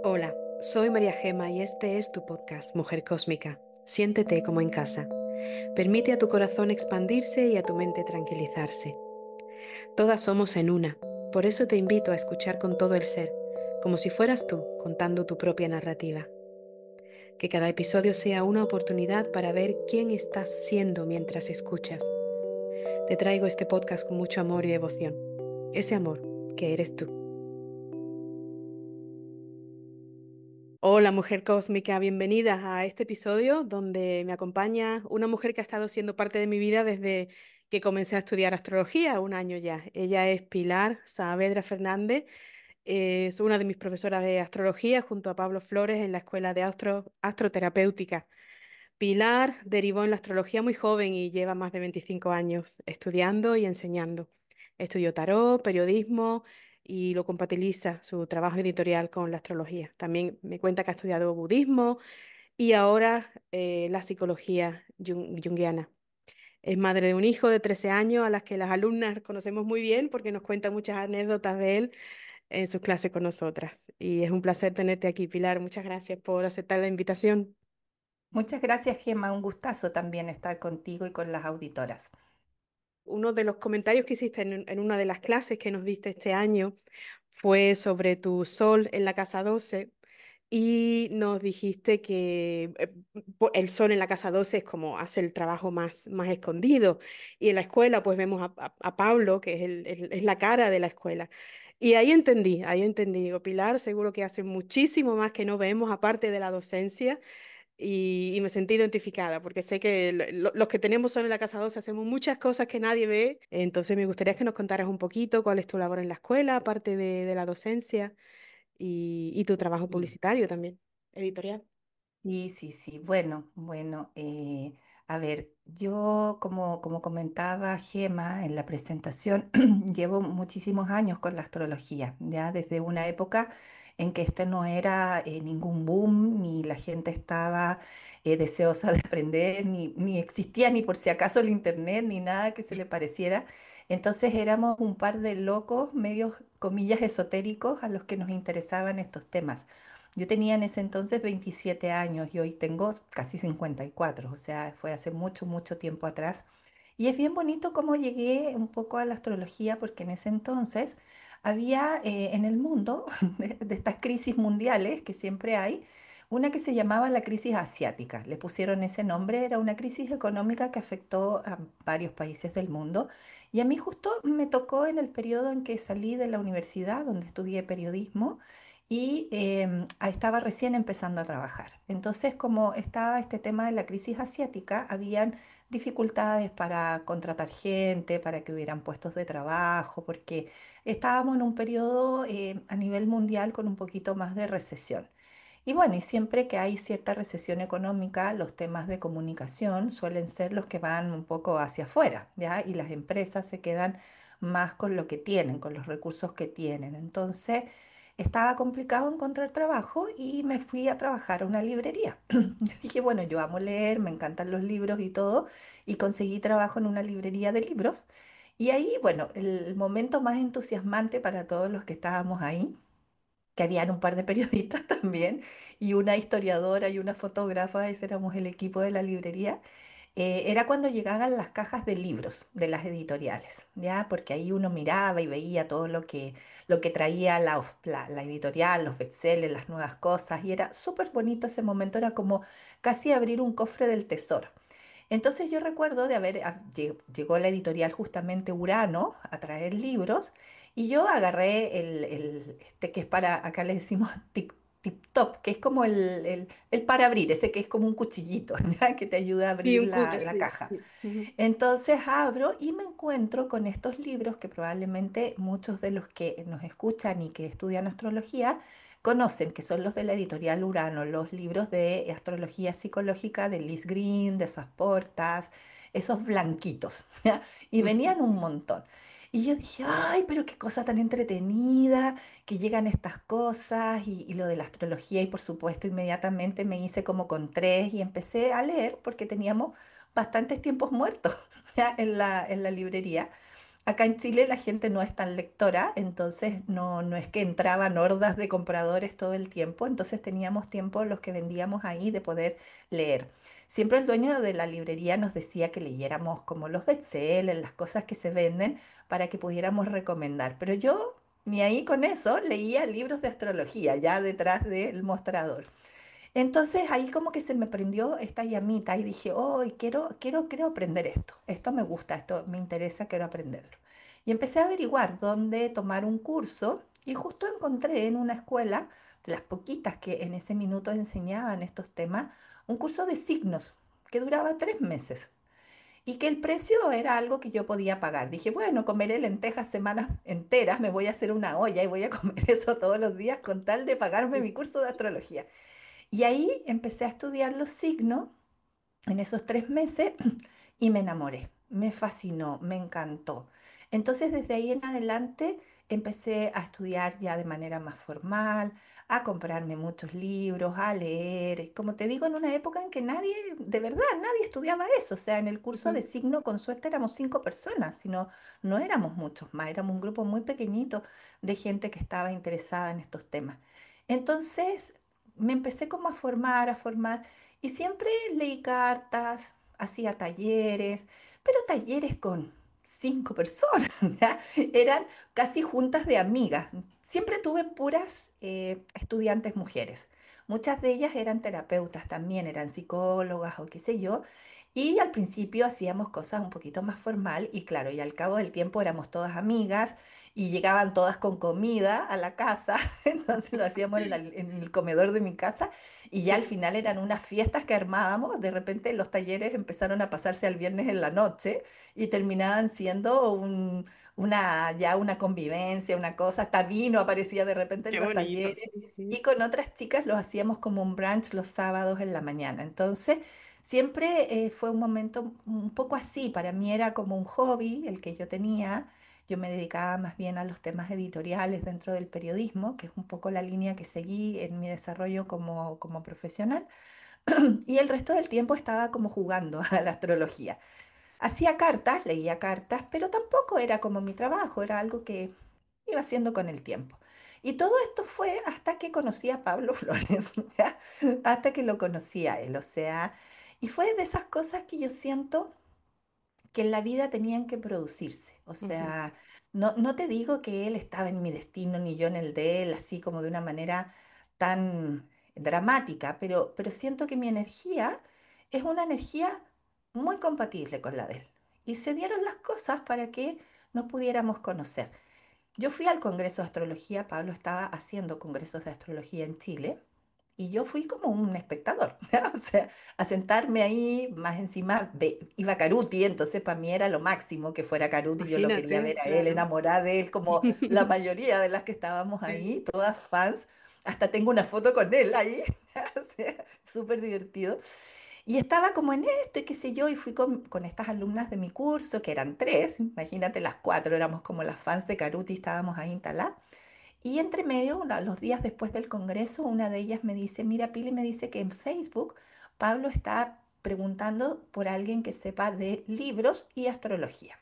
Hola, soy María Gema y este es tu podcast Mujer Cósmica. Siéntete como en casa. Permite a tu corazón expandirse y a tu mente tranquilizarse. Todas somos en una, por eso te invito a escuchar con todo el ser, como si fueras tú contando tu propia narrativa. Que cada episodio sea una oportunidad para ver quién estás siendo mientras escuchas. Te traigo este podcast con mucho amor y devoción. Ese amor que eres tú. Hola mujer cósmica, bienvenida a este episodio donde me acompaña una mujer que ha estado siendo parte de mi vida desde que comencé a estudiar astrología, un año ya. Ella es Pilar Saavedra Fernández, es una de mis profesoras de astrología junto a Pablo Flores en la Escuela de Astroterapéutica. Pilar derivó en la astrología muy joven y lleva más de 25 años estudiando y enseñando. Estudió tarot, periodismo y lo compatibiliza su trabajo editorial con la astrología. También me cuenta que ha estudiado budismo y ahora la psicología junguiana. Es madre de un hijo de 13 años a las que las alumnas conocemos muy bien porque nos cuenta muchas anécdotas de él en sus clases con nosotras. Y es un placer tenerte aquí, Pilar. Muchas gracias por aceptar la invitación. Muchas gracias, Gemma. Un gustazo también estar contigo y con las auditoras. Uno de los comentarios que hiciste en una de las clases que nos diste este año fue sobre tu sol en la casa 12 y nos dijiste que el sol en la casa 12 es como hace el trabajo más escondido y en la escuela pues vemos a Pablo, que es, es la cara de la escuela. Y ahí entendí, digo, Pilar, seguro que hace muchísimo más que no vemos aparte de la docencia y me sentí identificada porque sé que los que tenemos Sol en la Casa 12 hacemos muchas cosas que nadie ve. Entonces me gustaría que nos contaras un poquito cuál es tu labor en la escuela, aparte de la docencia y tu trabajo Sí. publicitario también, editorial. Sí. Bueno, a ver, yo como comentaba Gema en la presentación, llevo muchísimos años con la astrología, ya desde una época en que este no era ningún boom, ni la gente estaba deseosa de aprender, ni existía ni por si acaso el internet, ni nada que se le pareciera. Entonces éramos un par de locos, medios, comillas, esotéricos a los que nos interesaban estos temas. Yo tenía en ese entonces 27 años y hoy tengo casi 54, o sea, fue hace mucho tiempo atrás. Y es bien bonito cómo llegué un poco a la astrología porque en ese entonces había en el mundo, de estas crisis mundiales que siempre hay, una que se llamaba la crisis asiática. Le pusieron ese nombre, era una crisis económica que afectó a varios países del mundo. Y a mí justo me tocó en el periodo en que salí de la universidad, donde estudié periodismo y estaba recién empezando a trabajar. Entonces, como estaba este tema de la crisis asiática, habían dificultades para contratar gente, para que hubieran puestos de trabajo, porque estábamos en un periodo a nivel mundial con un poquito más de recesión. Y bueno, y siempre que hay cierta recesión económica, los temas de comunicación suelen ser los que van un poco hacia afuera, ¿ya? Y las empresas se quedan más con lo que tienen, con los recursos que tienen. Entonces, estaba complicado encontrar trabajo y me fui a trabajar a una librería. Dije, bueno, yo amo leer, me encantan los libros y todo, y conseguí trabajo en una librería de libros. Y ahí, bueno, el momento más entusiasmante para todos los que estábamos ahí, que habían un par de periodistas también, y una historiadora y una fotógrafa, ese éramos el equipo de la librería, era cuando llegaban las cajas de libros de las editoriales, ¿ya? Porque ahí uno miraba y veía todo lo que traía la editorial, los bestsellers, las nuevas cosas, y era súper bonito ese momento, era como casi abrir un cofre del tesoro. Entonces yo recuerdo de llegó la editorial justamente Urano a traer libros y yo agarré este que es para, acá le decimos tip top, que es como el para abrir, ese que es como un cuchillito, ¿ya? Que te ayuda a Sí, abrir la sí, caja. sí. Ujú. Entonces abro y me encuentro con estos libros que probablemente muchos de los que nos escuchan y que estudian astrología conocen, que son los de la editorial Urano, los libros de astrología psicológica de Liz Green, de esas portas, esos blanquitos, ¿ya? Y venían un montón. Y yo dije, ay, pero qué cosa tan entretenida, que llegan estas cosas y lo de la astrología y por supuesto inmediatamente me hice como con tres y empecé a leer porque teníamos bastantes tiempos muertos ya en la librería. Acá en Chile la gente no es tan lectora, entonces no es que entraban hordas de compradores todo el tiempo, entonces teníamos tiempo los que vendíamos ahí de poder leer. Siempre el dueño de la librería nos decía que leyéramos como los bestsellers, las cosas que se venden, para que pudiéramos recomendar. Pero yo ni ahí con eso leía libros de astrología, ya detrás del mostrador. Entonces ahí como que se me prendió esta llamita y dije, oh, quiero aprender esto. Esto me gusta, esto me interesa, quiero aprenderlo. Y empecé a averiguar dónde tomar un curso y justo encontré en una escuela, de las poquitas que en ese minuto enseñaban estos temas, un curso de signos que duraba 3 meses y que el precio era algo que yo podía pagar. Dije, bueno, comeré lentejas semanas enteras, me voy a hacer una olla y voy a comer eso todos los días con tal de pagarme mi curso de astrología. Y ahí empecé a estudiar los signos en esos 3 meses y me enamoré, me fascinó, me encantó. Entonces desde ahí en adelante empecé a estudiar ya de manera más formal, a comprarme muchos libros, a leer. Como te digo, en una época en que nadie, de verdad, nadie estudiaba eso. O sea, en el curso de Ujú, signo con suerte éramos 5 personas, sino no éramos muchos más, éramos un grupo muy pequeñito de gente que estaba interesada en estos temas. Entonces me empecé como a formar. Y siempre leí cartas, hacía talleres, pero talleres con 5 personas, ¿ya? Eran casi juntas de amigas. Siempre tuve puras estudiantes mujeres. Muchas de ellas eran terapeutas también, eran psicólogas o qué sé yo. Y al principio hacíamos cosas un poquito más formal y claro, y al cabo del tiempo éramos todas amigas y llegaban todas con comida a la casa, entonces lo hacíamos en el comedor de mi casa y ya al final eran unas fiestas que armábamos, de repente los talleres empezaron a pasarse al viernes en la noche y terminaban siendo ya una convivencia, una cosa, hasta vino aparecía de repente en qué los bonito, talleres sí, y sí. con otras chicas lo hacíamos como un brunch los sábados en la mañana. Entonces, siempre fue un momento un poco así, para mí era como un hobby el que yo tenía. Yo me dedicaba más bien a los temas editoriales dentro del periodismo, que es un poco la línea que seguí en mi desarrollo como profesional. Y el resto del tiempo estaba como jugando a la astrología. Hacía cartas, leía cartas, pero tampoco era como mi trabajo, era algo que iba haciendo con el tiempo. Y todo esto fue hasta que conocí a Pablo Flores, ¿ya? Hasta que lo conocí a él, o sea, y fue de esas cosas que yo siento que en la vida tenían que producirse. O Ujú, sea, no te digo que él estaba en mi destino ni yo en el de él, así como de una manera tan dramática, pero siento que mi energía es una energía muy compatible con la de él. Y se dieron las cosas para que nos pudiéramos conocer. Yo fui al Congreso de Astrología, Pablo estaba haciendo congresos de astrología en Chile y yo fui como un espectador, ¿ya? O sea, a sentarme ahí, más encima iba Caruti, entonces para mí era lo máximo que fuera Caruti, yo lo quería imagínate, ver a él, claro. enamorada de él, como la mayoría de las que estábamos ahí, Sí. todas fans, hasta tengo una foto con él ahí, o sea, súper divertido. Y estaba como en esto y qué sé yo, y fui con estas alumnas de mi curso, que eran tres, imagínate las cuatro, éramos como las fans de Caruti, estábamos ahí instaladas. Y entre medio, los días después del congreso, una de ellas me dice, mira, Pili me dice que en Facebook Pablo está preguntando por alguien que sepa de libros y astrología.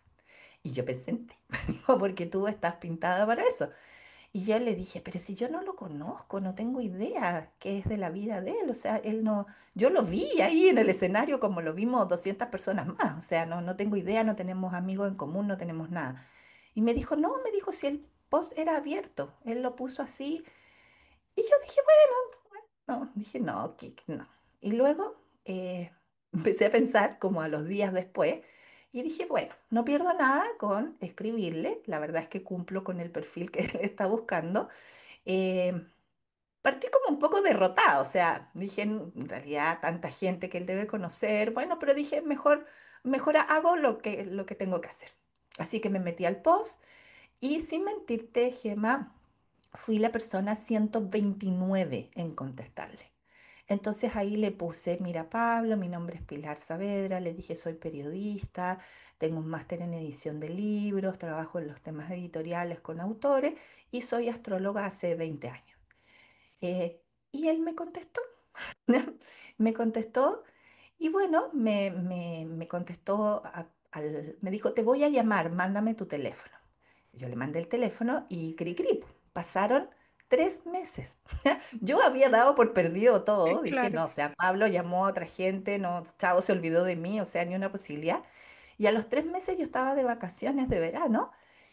Y yo pensé en ti, digo, porque tú estás pintada para eso. Y yo le dije, pero si yo no lo conozco, no tengo idea qué es de la vida de él. O sea, él no, yo lo vi ahí en el escenario como lo vimos 200 personas más. O sea, no tengo idea, no tenemos amigos en común, no tenemos nada. Y me dijo, no, me dijo si el post era abierto. Él lo puso así. Y yo dije, bueno, no, dije, no, no. Y luego empecé a pensar como a los días después. Y dije, bueno, no pierdo nada con escribirle. La verdad es que cumplo con el perfil que él está buscando. Eh, Partí como un poco derrotada, o sea, dije, en realidad tanta gente que él debe conocer, bueno, pero dije, mejor hago lo que tengo que hacer. Así que me metí al post y sin mentirte, Gemma, fui la persona 129 en contestarle. Entonces ahí le puse, mira Pablo, mi nombre es Pilar Saavedra, le dije soy periodista, tengo un máster en edición de libros, trabajo en los temas editoriales con autores y soy astróloga hace 20 años. Y él me contestó, me contestó y bueno, me contestó me dijo, te voy a llamar, mándame tu teléfono. Yo le mandé el teléfono y cri cri, pasaron 3 meses. Yo había dado por perdido todo, dije, Claro. no, o sea, Pablo llamó a otra gente, no, chavo se olvidó de mí, o sea, ni una posibilidad. Y a los 3 meses yo estaba de vacaciones de verano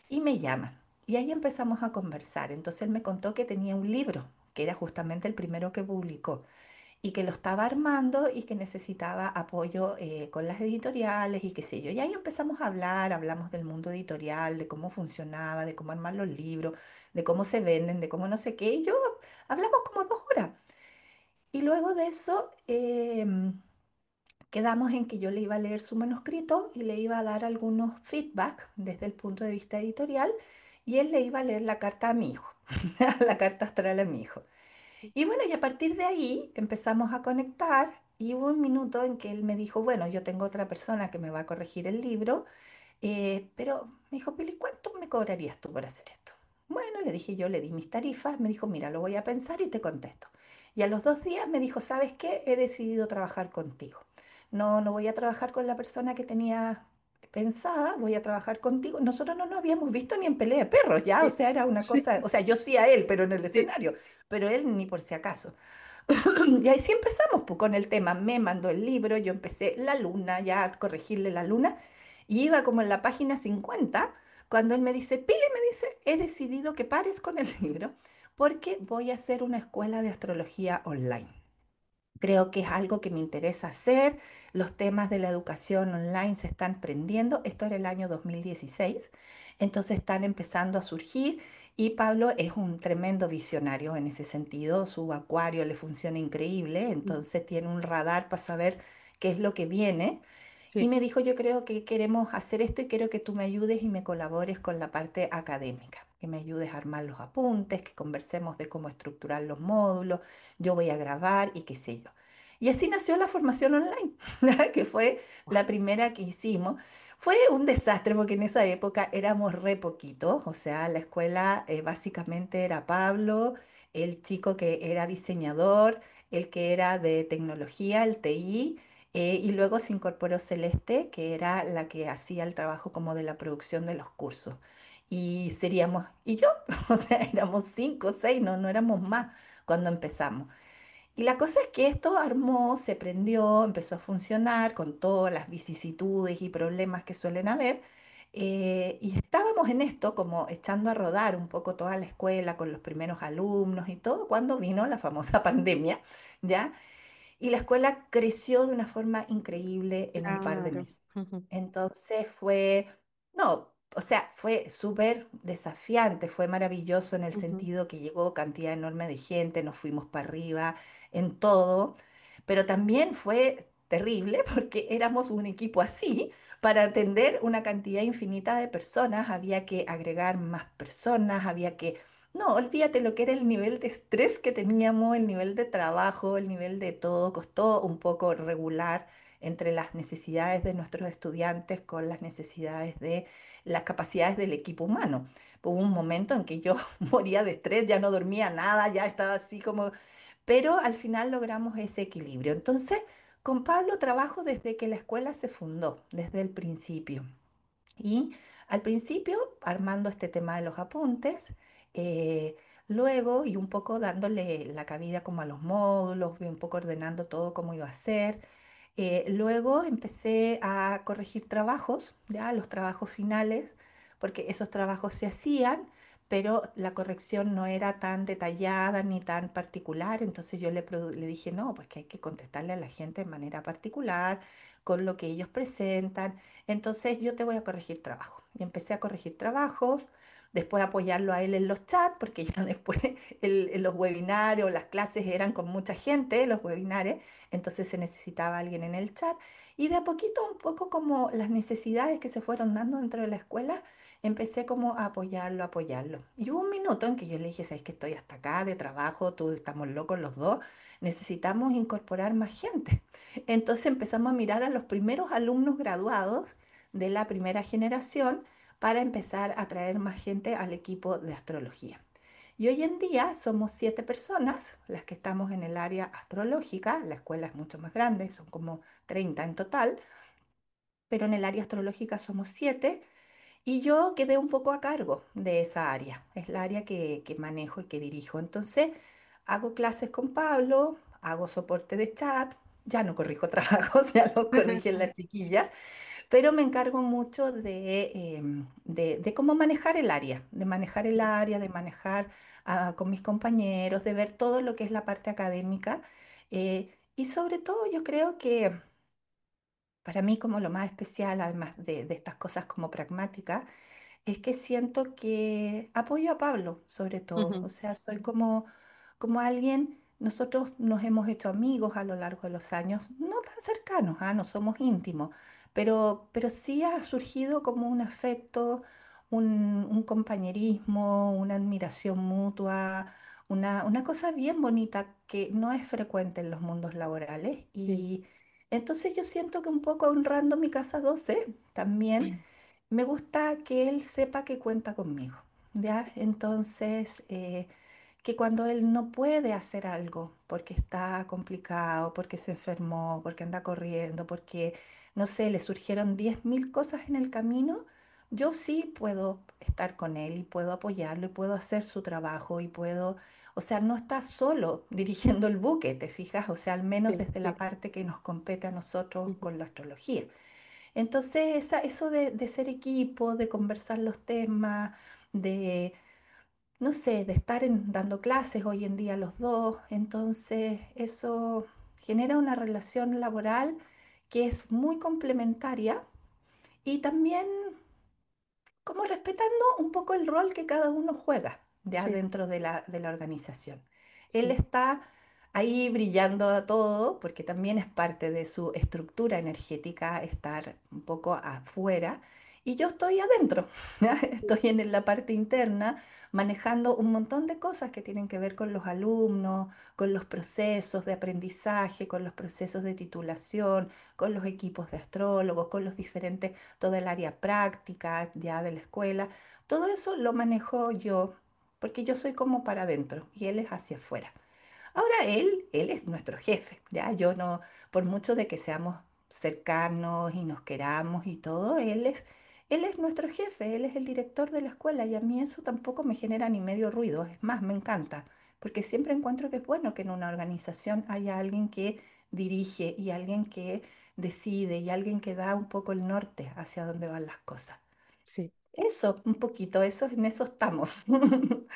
y me llama. Y ahí empezamos a conversar. Entonces él me contó que tenía un libro, que era justamente el primero que publicó y que lo estaba armando y que necesitaba apoyo con las editoriales y qué sé yo. Y ahí empezamos a hablar, hablamos del mundo editorial, de cómo funcionaba, de cómo armar los libros, de cómo se venden, de cómo no sé qué. Y yo hablamos como 2 horas. Y luego de eso quedamos en que yo le iba a leer su manuscrito y le iba a dar algunos feedback desde el punto de vista editorial y él le iba a leer la carta a mi hijo, la carta astral a mi hijo. Y bueno, y a partir de ahí empezamos a conectar y hubo un minuto en que él me dijo, bueno, yo tengo otra persona que me va a corregir el libro, pero me dijo, Pili, ¿cuánto me cobrarías tú por hacer esto? Bueno, le dije yo, le di mis tarifas, me dijo, mira, lo voy a pensar y te contesto. Y a los 2 días me dijo, ¿sabes qué? He decidido trabajar contigo. No, no voy a trabajar con la persona que tenía pensada, voy a trabajar contigo. Nosotros no nos habíamos visto ni en pelea de perros, ya, o Sí, sea, era una sí, cosa, o sea, yo sí a él, pero en el sí. escenario, pero él ni por si acaso. Y ahí sí empezamos pues, con el tema. Me mandó el libro, yo empecé la luna, ya a corregirle la luna, y iba como en la página 50 cuando él me dice, Pili, me dice, he decidido que pares con el libro porque voy a hacer una escuela de astrología online. Creo que es algo que me interesa hacer. Los temas de la educación online se están prendiendo. Esto era el año 2016. Entonces están empezando a surgir y Pablo es un tremendo visionario en ese sentido. Su acuario le funciona increíble. Entonces tiene un radar para saber qué es lo que viene. Y Sí. me dijo, yo creo que queremos hacer esto y quiero que tú me ayudes y me colabores con la parte académica, que me ayudes a armar los apuntes, que conversemos de cómo estructurar los módulos, yo voy a grabar y qué sé yo. Y así nació la formación online, que fue la primera que hicimos. Fue un desastre porque en esa época éramos re poquitos, o sea, la escuela básicamente era Pablo, el chico que era diseñador, el que era de tecnología, el TI. Y luego se incorporó Celeste, que era la que hacía el trabajo como de la producción de los cursos. Y seríamos, y yo, o sea, éramos 5 o 6, no, no éramos más cuando empezamos. Y la cosa es que esto armó, se prendió, empezó a funcionar con todas las vicisitudes y problemas que suelen haber. Y estábamos en esto como echando a rodar un poco toda la escuela con los primeros alumnos y todo, cuando vino la famosa pandemia, ¿ya? Y la escuela creció de una forma increíble en un par de Claro. meses. Ujú, Entonces fue, no, o sea, fue súper desafiante, fue maravilloso en el ujú. sentido que llegó cantidad enorme de gente, nos fuimos para arriba en todo, pero también fue terrible porque éramos un equipo así, para atender una cantidad infinita de personas, había que agregar más personas, había que no, olvídate lo que era el nivel de estrés que teníamos, el nivel de trabajo, el nivel de todo. Costó un poco regular entre las necesidades de nuestros estudiantes con las necesidades de las capacidades del equipo humano. Hubo un momento en que yo moría de estrés, ya no dormía nada, ya estaba así como... Pero al final logramos ese equilibrio. Entonces, con Pablo trabajo desde que la escuela se fundó, desde el principio. Y al principio, armando este tema de los apuntes, eh, luego y un poco dándole la cabida como a los módulos, y un poco ordenando todo cómo iba a ser. Luego empecé a corregir trabajos, ya los trabajos finales, porque esos trabajos se hacían, pero la corrección no era tan detallada ni tan particular. Entonces yo le dije, no, pues que hay que contestarle a la gente de manera particular, con lo que ellos presentan. Entonces yo te voy a corregir trabajo. Y empecé a corregir trabajos, después apoyarlo a él en los chats, porque ya después los webinarios, las clases eran con mucha gente, los webinarios, entonces se necesitaba alguien en el chat. Y de a poquito, un poco como las necesidades que se fueron dando dentro de la escuela, empecé como a apoyarlo, apoyarlo. Y hubo un minuto en que yo le dije, sabes que estoy hasta acá de trabajo, tú estamos locos los dos, necesitamos incorporar más gente. Entonces empezamos a mirar a los primeros alumnos graduados de la primera generación para empezar a traer más gente al equipo de astrología. Y hoy en día somos 7 personas las que estamos en el área astrológica, la escuela es mucho más grande, son como 30 en total, pero en el área astrológica somos 7 y yo quedé un poco a cargo de esa área. Es la área que manejo y que dirijo. Entonces, hago clases con Pablo, hago soporte de chat, ya no corrijo trabajos, ya lo corrigen las chiquillas, pero me encargo mucho de cómo manejar el área, de manejar el área, de manejar con mis compañeros, de ver todo lo que es la parte académica. Y sobre todo yo creo que para mí como lo más especial, además de estas cosas como pragmáticas, es que siento que apoyo a Pablo, sobre todo. O Ujú. sea, soy como alguien, nosotros nos hemos hecho amigos a lo largo de los años, no tan cercanos, no somos íntimos, pero sí ha surgido como un afecto, un compañerismo, una admiración mutua, una cosa bien bonita que no es frecuente en los mundos laborales. Sí. Y entonces yo siento que un poco honrando mi casa 12 también me gusta que él sepa que cuenta conmigo, ¿ya? Entonces, que cuando él no puede hacer algo porque está complicado, porque se enfermó, porque anda corriendo, porque, no sé, le surgieron 10.000 cosas en el camino, yo sí puedo estar con él y puedo apoyarlo y puedo hacer su trabajo y puedo, o sea, no está solo dirigiendo el buque, ¿te fijas? O sea, al menos Sí, desde la sí. parte que nos compete a nosotros Ujú. con la astrología. Entonces, eso de ser equipo, de conversar los temas, de, no sé, de estar dando clases hoy en día los dos, entonces eso genera una relación laboral que es muy complementaria y también como respetando un poco el rol que cada uno juega ya Sí, dentro de la organización. Él sí, está ahí brillando a todo porque también es parte de su estructura energética estar un poco afuera y yo estoy adentro, ¿ya? Estoy en la parte interna manejando un montón de cosas que tienen que ver con los alumnos, con los procesos de aprendizaje, con los procesos de titulación, con los equipos de astrólogos, con los diferentes toda el área práctica ya de la escuela, todo eso lo manejo yo, porque yo soy como para adentro y él es hacia afuera. Ahora él es nuestro jefe, ya yo no, por mucho de que seamos cercanos y nos queramos y todo, él es nuestro jefe, él es el director de la escuela y a mí eso tampoco me genera ni medio ruido, es más, me encanta, porque siempre encuentro que es bueno que en una organización haya alguien que dirige y alguien que decide y alguien que da un poco el norte hacia dónde van las cosas. sí. Eso, un poquito, eso, en eso estamos.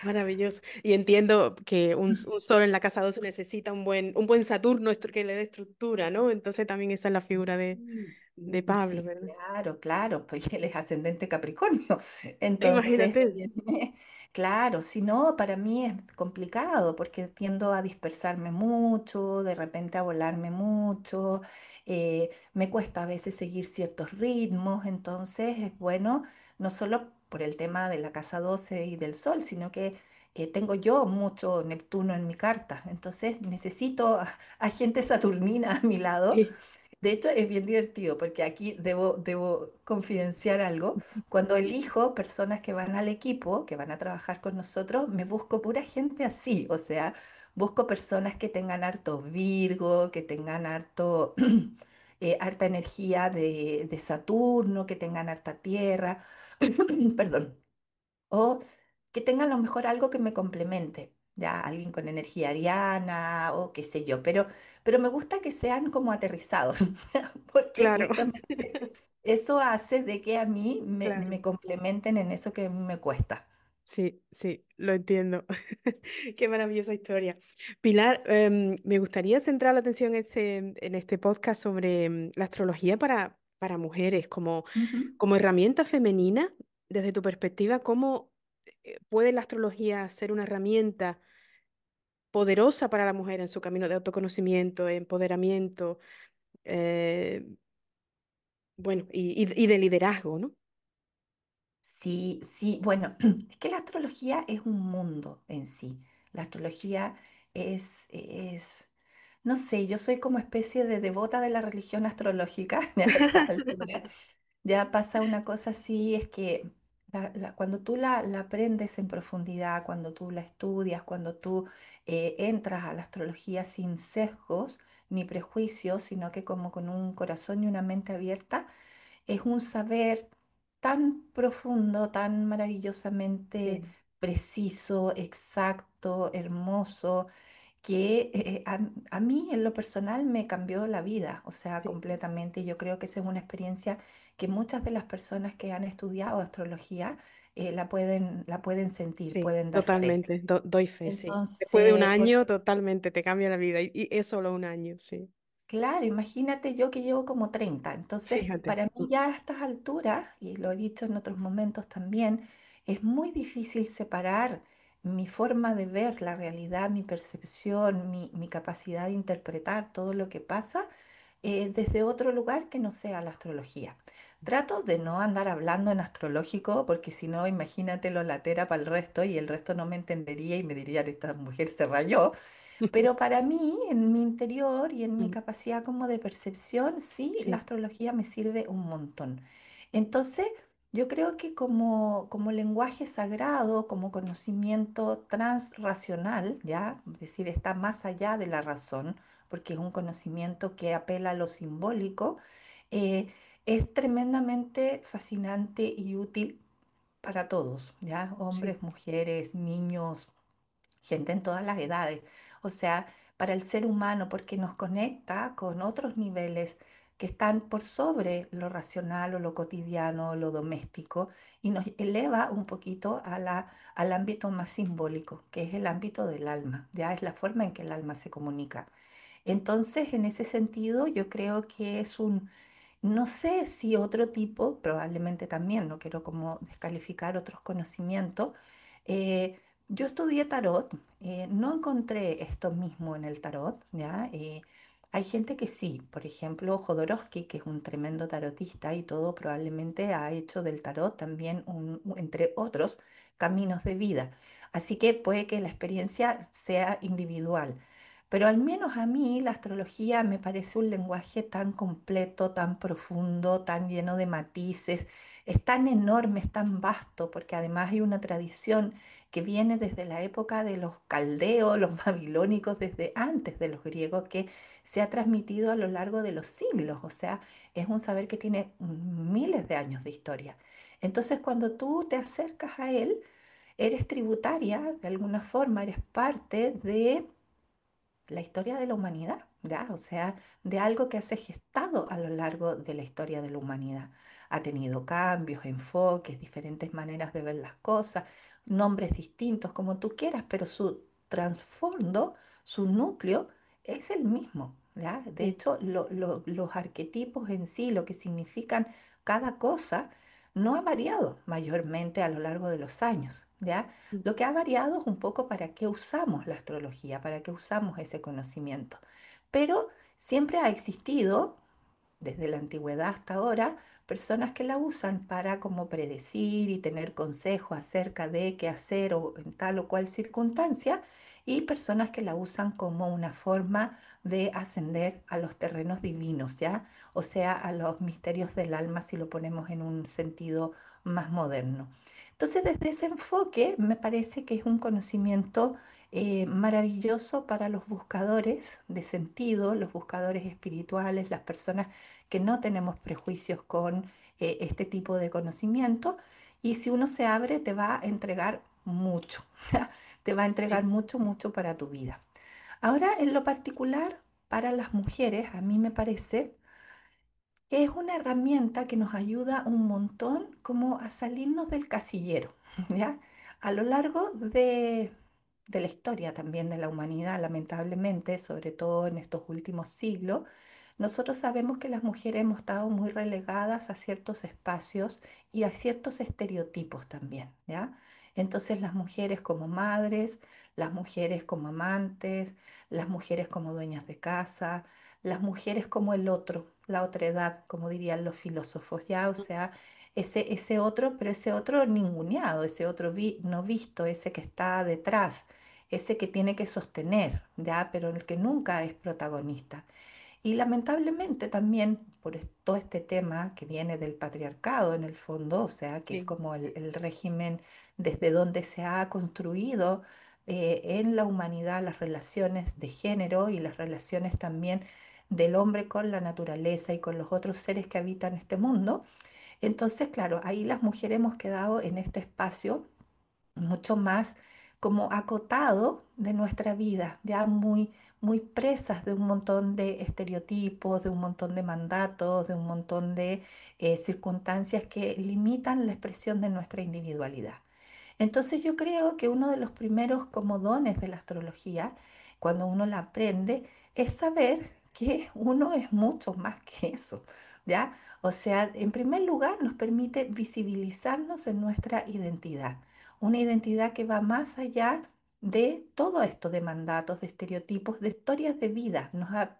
Maravilloso. Y entiendo que un sol en la casa 12 necesita un buen Saturno que le dé estructura, ¿no? Entonces también esa es la figura de Sí, Pablo, sí, ¿verdad? claro, claro, pues él es ascendente Capricornio. Entonces, Imagínate. claro, si no, para mí es complicado porque tiendo a dispersarme mucho, de repente a volarme mucho, me cuesta a veces seguir ciertos ritmos, entonces es bueno, no solo por el tema de la casa 12 y del sol, sino que tengo yo mucho Neptuno en mi carta, entonces necesito a gente saturnina a mi lado. Sí. De hecho, es bien divertido porque aquí debo confidenciar algo. Cuando elijo personas que van al equipo, que van a trabajar con nosotros, me busco pura gente así. O sea, busco personas que tengan harto Virgo, que tengan harta energía de Saturno, que tengan harta tierra, perdón, o que tengan a lo mejor algo que me complemente, ya alguien con energía ariana o qué sé yo, pero me gusta que sean como aterrizados, porque Claro, justamente eso hace de que a mí me, claro. me complementen en eso que me cuesta. Sí, sí, lo entiendo. Qué maravillosa historia. Pilar, me gustaría centrar la atención en este podcast sobre la astrología para mujeres Ujú. como herramienta femenina. Desde tu perspectiva, ¿cómo puede la astrología ser una herramienta poderosa para la mujer en su camino de autoconocimiento, empoderamiento, eh, bueno, y de liderazgo, ¿no? Sí, sí, bueno, es que la astrología es un mundo en sí. La astrología no sé, yo soy como especie de devota de la religión astrológica a esta altura. Ya pasa una cosa así, es que cuando tú la aprendes en profundidad, cuando tú la estudias, cuando tú entras a la astrología sin sesgos ni prejuicios, sino que como con un corazón y una mente abierta, es un saber tan profundo, tan maravillosamente Sí, preciso, exacto, hermoso, que a mí en lo personal me cambió la vida, o sea, sí, completamente. Yo creo que esa es una experiencia que muchas de las personas que han estudiado astrología la pueden sentir, sí, pueden dar fe. totalmente. Doy fe, sí. Después de un Entonces, año, totalmente, te cambia la vida. Y es solo un año, sí. claro, imagínate yo que llevo como 30. Entonces, Fíjate. para mí ya a estas alturas, y lo he dicho en otros momentos también, es muy difícil separar mi forma de ver la realidad, mi percepción, mi capacidad de interpretar todo lo que pasa desde otro lugar que no sea la astrología. Trato de no andar hablando en astrológico porque si no, imagínate lo latera para el resto y el resto no me entendería y me diría, esta mujer se rayó. Pero para mí, en mi interior y en mi Mm, capacidad como de percepción, sí, la sí, astrología me sirve un montón. Entonces, yo creo que como lenguaje sagrado, como conocimiento transracional, ¿ya? Es decir, está más allá de la razón, porque es un conocimiento que apela a lo simbólico, eh, es tremendamente fascinante y útil para todos, ¿ya? sí, Hombres, mujeres, niños, gente en todas las edades. O sea, para el ser humano, porque nos conecta con otros niveles que están por sobre lo racional o lo cotidiano, lo doméstico, y nos eleva un poquito al ámbito más simbólico, que es el ámbito del alma, ya es la forma en que el alma se comunica. Entonces, en ese sentido, yo creo que es no sé si otro tipo, probablemente también, no quiero como descalificar otros conocimientos. eh, yo estudié tarot, no encontré esto mismo en el tarot, ¿ya? Hay gente que sí, por ejemplo, Jodorowsky, que es un tremendo tarotista y todo, probablemente ha hecho del tarot también, entre otros, caminos de vida. Así que puede que la experiencia sea individual. Pero al menos a mí la astrología me parece un lenguaje tan completo, tan profundo, tan lleno de matices, es tan enorme, es tan vasto, porque además hay una tradición que viene desde la época de los caldeos, los babilónicos, desde antes de los griegos, que se ha transmitido a lo largo de los siglos. O sea, es un saber que tiene miles de años de historia. Entonces, cuando tú te acercas a él, eres tributaria, de alguna forma, eres parte de la historia de la humanidad, ¿ya? O sea, de algo que se ha gestado a lo largo de la historia de la humanidad. Ha tenido cambios, enfoques, diferentes maneras de ver las cosas, nombres distintos, como tú quieras, pero su trasfondo, su núcleo es el mismo, ¿ya? De sí, hecho, los arquetipos en sí, lo que significan cada cosa, no ha variado mayormente a lo largo de los años, ¿ya? mm, Lo que ha variado es un poco para qué usamos la astrología, para qué usamos ese conocimiento. Pero siempre ha existido, desde la antigüedad hasta ahora, personas que la usan para como predecir y tener consejos acerca de qué hacer o en tal o cual circunstancia, y personas que la usan como una forma de ascender a los terrenos divinos, ¿ya? O sea, a los misterios del alma si lo ponemos en un sentido más moderno. Entonces, desde ese enfoque, me parece que es un conocimiento maravilloso para los buscadores de sentido, los buscadores espirituales, las personas que no tenemos prejuicios con este tipo de conocimiento. Y si uno se abre, te va a entregar mucho, te va a entregar sí, mucho, mucho para tu vida. Ahora, en lo particular, para las mujeres, a mí me parece que es una herramienta que nos ayuda un montón como a salirnos del casillero, ¿ya? A lo largo de la historia también de la humanidad, lamentablemente, sobre todo en estos últimos siglos, nosotros sabemos que las mujeres hemos estado muy relegadas a ciertos espacios y a ciertos estereotipos también, ¿ya? Entonces las mujeres como madres, las mujeres como amantes, las mujeres como dueñas de casa, las mujeres como el otro, la otra edad, como dirían los filósofos, ¿ya? O sea, ese otro, pero ese otro ninguneado, ese otro no visto, ese que está detrás, ese que tiene que sostener, ¿ya? Pero el que nunca es protagonista. Y lamentablemente también por todo este tema que viene del patriarcado en el fondo, o sea, que es sí, como el régimen desde donde se ha construido en la humanidad las relaciones de género y las relaciones también del hombre con la naturaleza y con los otros seres que habitan este mundo. Entonces, claro, ahí las mujeres hemos quedado en este espacio mucho más como acotado de nuestra vida, ya muy, muy presas de un montón de estereotipos, de un montón de mandatos, de un montón de circunstancias que limitan la expresión de nuestra individualidad. Entonces yo creo que uno de los primeros como dones de la astrología, cuando uno la aprende, es saber que uno es mucho más que eso, ¿ya? O sea, en primer lugar nos permite visibilizarnos en nuestra identidad, una identidad que va más allá de todo esto de mandatos, de estereotipos, de historias de vida.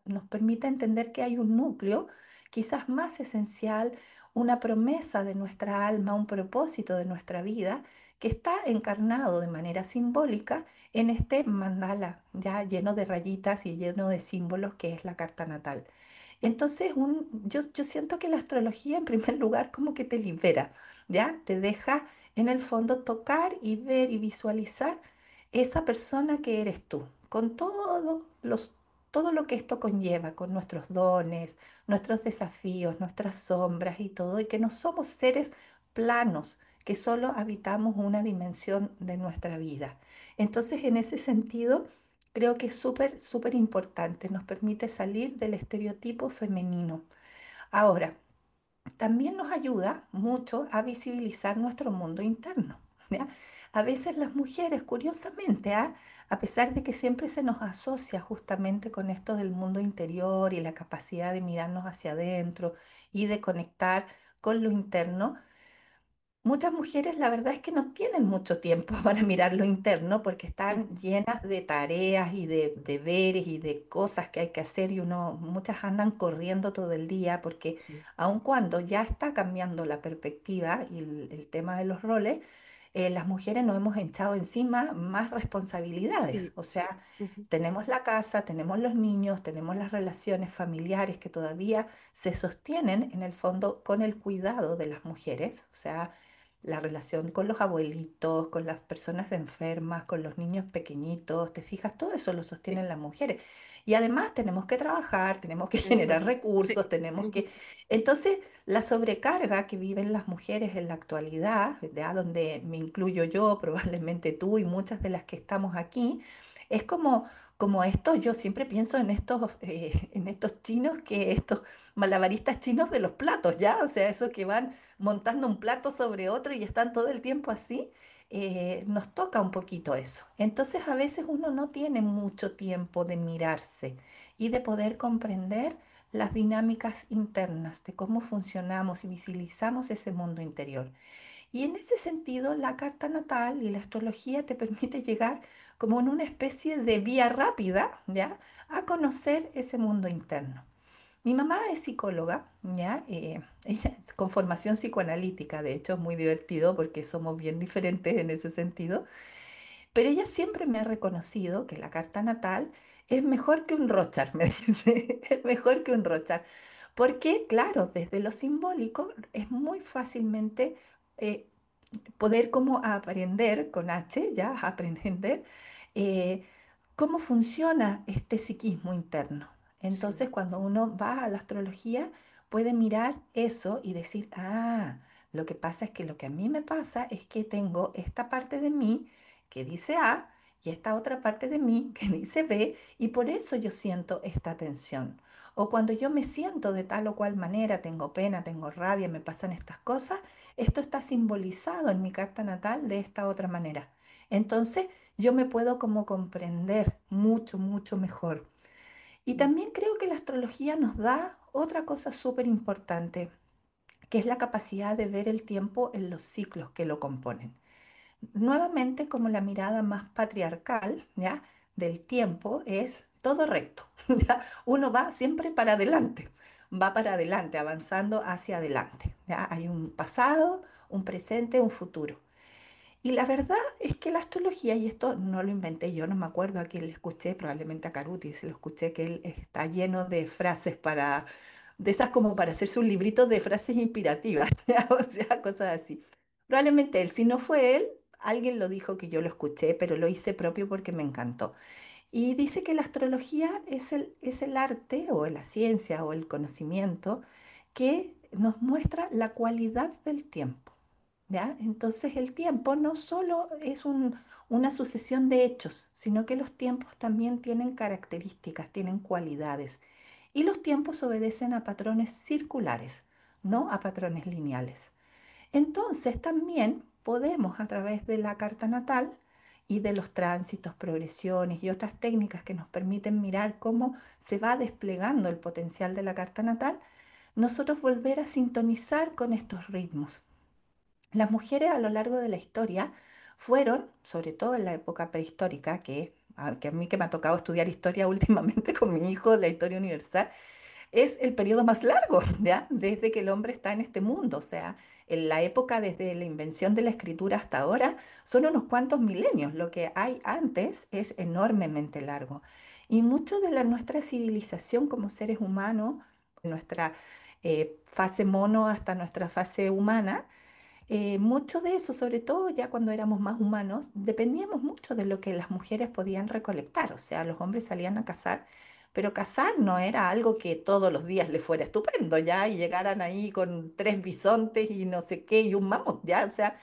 Nos permite entender que hay un núcleo quizás más esencial, una promesa de nuestra alma, un propósito de nuestra vida que está encarnado de manera simbólica en este mandala, ya lleno de rayitas y lleno de símbolos que es la carta natal. Entonces, yo siento que la astrología, en primer lugar, como que te libera, ¿ya? Te deja, en el fondo, tocar y ver y visualizar esa persona que eres tú, con todo lo que esto conlleva, con nuestros dones, nuestros desafíos, nuestras sombras y todo, y que no somos seres planos, que solo habitamos una dimensión de nuestra vida. Entonces, en ese sentido, creo que es súper, súper importante, nos permite salir del estereotipo femenino. Ahora, también nos ayuda mucho a visibilizar nuestro mundo interno. ¿Ya? A veces las mujeres, curiosamente, a pesar de que siempre se nos asocia justamente con esto del mundo interior y la capacidad de mirarnos hacia adentro y de conectar con lo interno, muchas mujeres la verdad es que no tienen mucho tiempo para mirar lo interno porque están Ujú. llenas de tareas y de deberes y de cosas que hay que hacer y muchas andan corriendo todo el día porque Sí, aun cuando ya está cambiando la perspectiva y el tema de los roles, las mujeres nos hemos echado encima más responsabilidades. sí, O sí. sea, Ujú. tenemos la casa, tenemos los niños, tenemos las relaciones familiares que todavía se sostienen en el fondo con el cuidado de las mujeres. O sea, la relación con los abuelitos, con las personas enfermas, con los niños pequeñitos, te fijas, todo eso lo Sí, sostienen las mujeres. Y además tenemos que trabajar, tenemos que tienes generar razón. Sí. recursos, tenemos que... Ujú. Entonces, la sobrecarga que viven las mujeres en la actualidad, ya donde me incluyo yo, probablemente tú y muchas de las que estamos aquí, es como esto, yo siempre pienso en estos chinos, estos malabaristas chinos de los platos, ¿ya? O sea, esos que van montando un plato sobre otro y están todo el tiempo así, nos toca un poquito eso. Entonces a veces uno no tiene mucho tiempo de mirarse y de poder comprender las dinámicas internas de cómo funcionamos y visibilizamos ese mundo interior. Y en ese sentido, la carta natal y la astrología te permite llegar como en una especie de vía rápida, ¿ya? A conocer ese mundo interno. Mi mamá es psicóloga, ¿ya? Ella es con formación psicoanalítica, de hecho es muy divertido porque somos bien diferentes en ese sentido, pero ella siempre me ha reconocido que la carta natal es mejor que un Rothschild, me dice, es mejor que un Rothschild, porque claro, desde lo simbólico es muy fácilmente eh, poder como aprender con H, ya, aprender, eh, cómo funciona este psiquismo interno. Sí, Entonces, cuando uno va a la astrología, puede mirar eso y decir, lo que pasa es que lo que a mí me pasa es que tengo esta parte de mí que dice A y esta otra parte de mí que dice B y por eso yo siento esta tensión. O cuando yo me siento de tal o cual manera, tengo pena, tengo rabia, me pasan estas cosas, esto está simbolizado en mi carta natal de esta otra manera. Entonces, yo me puedo como comprender mucho, mucho mejor. Y mm, también creo que la astrología nos da otra cosa súper importante, que es la capacidad de ver el tiempo en los ciclos que lo componen. Nuevamente, como la mirada más patriarcal, ¿ya? Del tiempo es todo recto, ¿ya? Uno va siempre para adelante, va para adelante, avanzando hacia adelante, ¿ya? Hay un pasado, un presente, un futuro. Y la verdad es que la astrología, y esto no lo inventé yo, no me acuerdo a quién le escuché, probablemente a Caruti, se lo escuché que él está lleno de frases de esas como para hacerse un librito de frases inspirativas, ¿ya? O sea, cosas así. Probablemente él, si no fue él, alguien lo dijo que yo lo escuché, pero lo hice propio porque me encantó. Y dice que la astrología es el arte o la ciencia o el conocimiento que nos muestra la cualidad del tiempo. ¿Ya? Entonces el tiempo no solo es una sucesión de hechos, sino que los tiempos también tienen características, tienen cualidades. Y los tiempos obedecen a patrones circulares, no a patrones lineales. Entonces también podemos a través de la carta natal y de los tránsitos, progresiones y otras técnicas que nos permiten mirar cómo se va desplegando el potencial de la carta natal, nosotros volver a sintonizar con estos ritmos. Las mujeres a lo largo de la historia fueron, sobre todo en la época prehistórica, que a mí que me ha tocado estudiar historia últimamente con mi hijo de la historia universal, es el periodo más largo, ¿ya? Desde que el hombre está en este mundo. O sea, en la época desde la invención de la escritura hasta ahora son unos cuantos milenios. Lo que hay antes es enormemente largo. Y mucho de nuestra civilización como seres humanos, nuestra fase mono hasta nuestra fase humana, mucho de eso, sobre todo ya cuando éramos más humanos, dependíamos mucho de lo que las mujeres podían recolectar. O sea, los hombres salían a cazar, pero cazar no era algo que todos los días les fuera estupendo, ya, y llegaran ahí con tres bisontes y no sé qué, y un mamut, ya. O sea,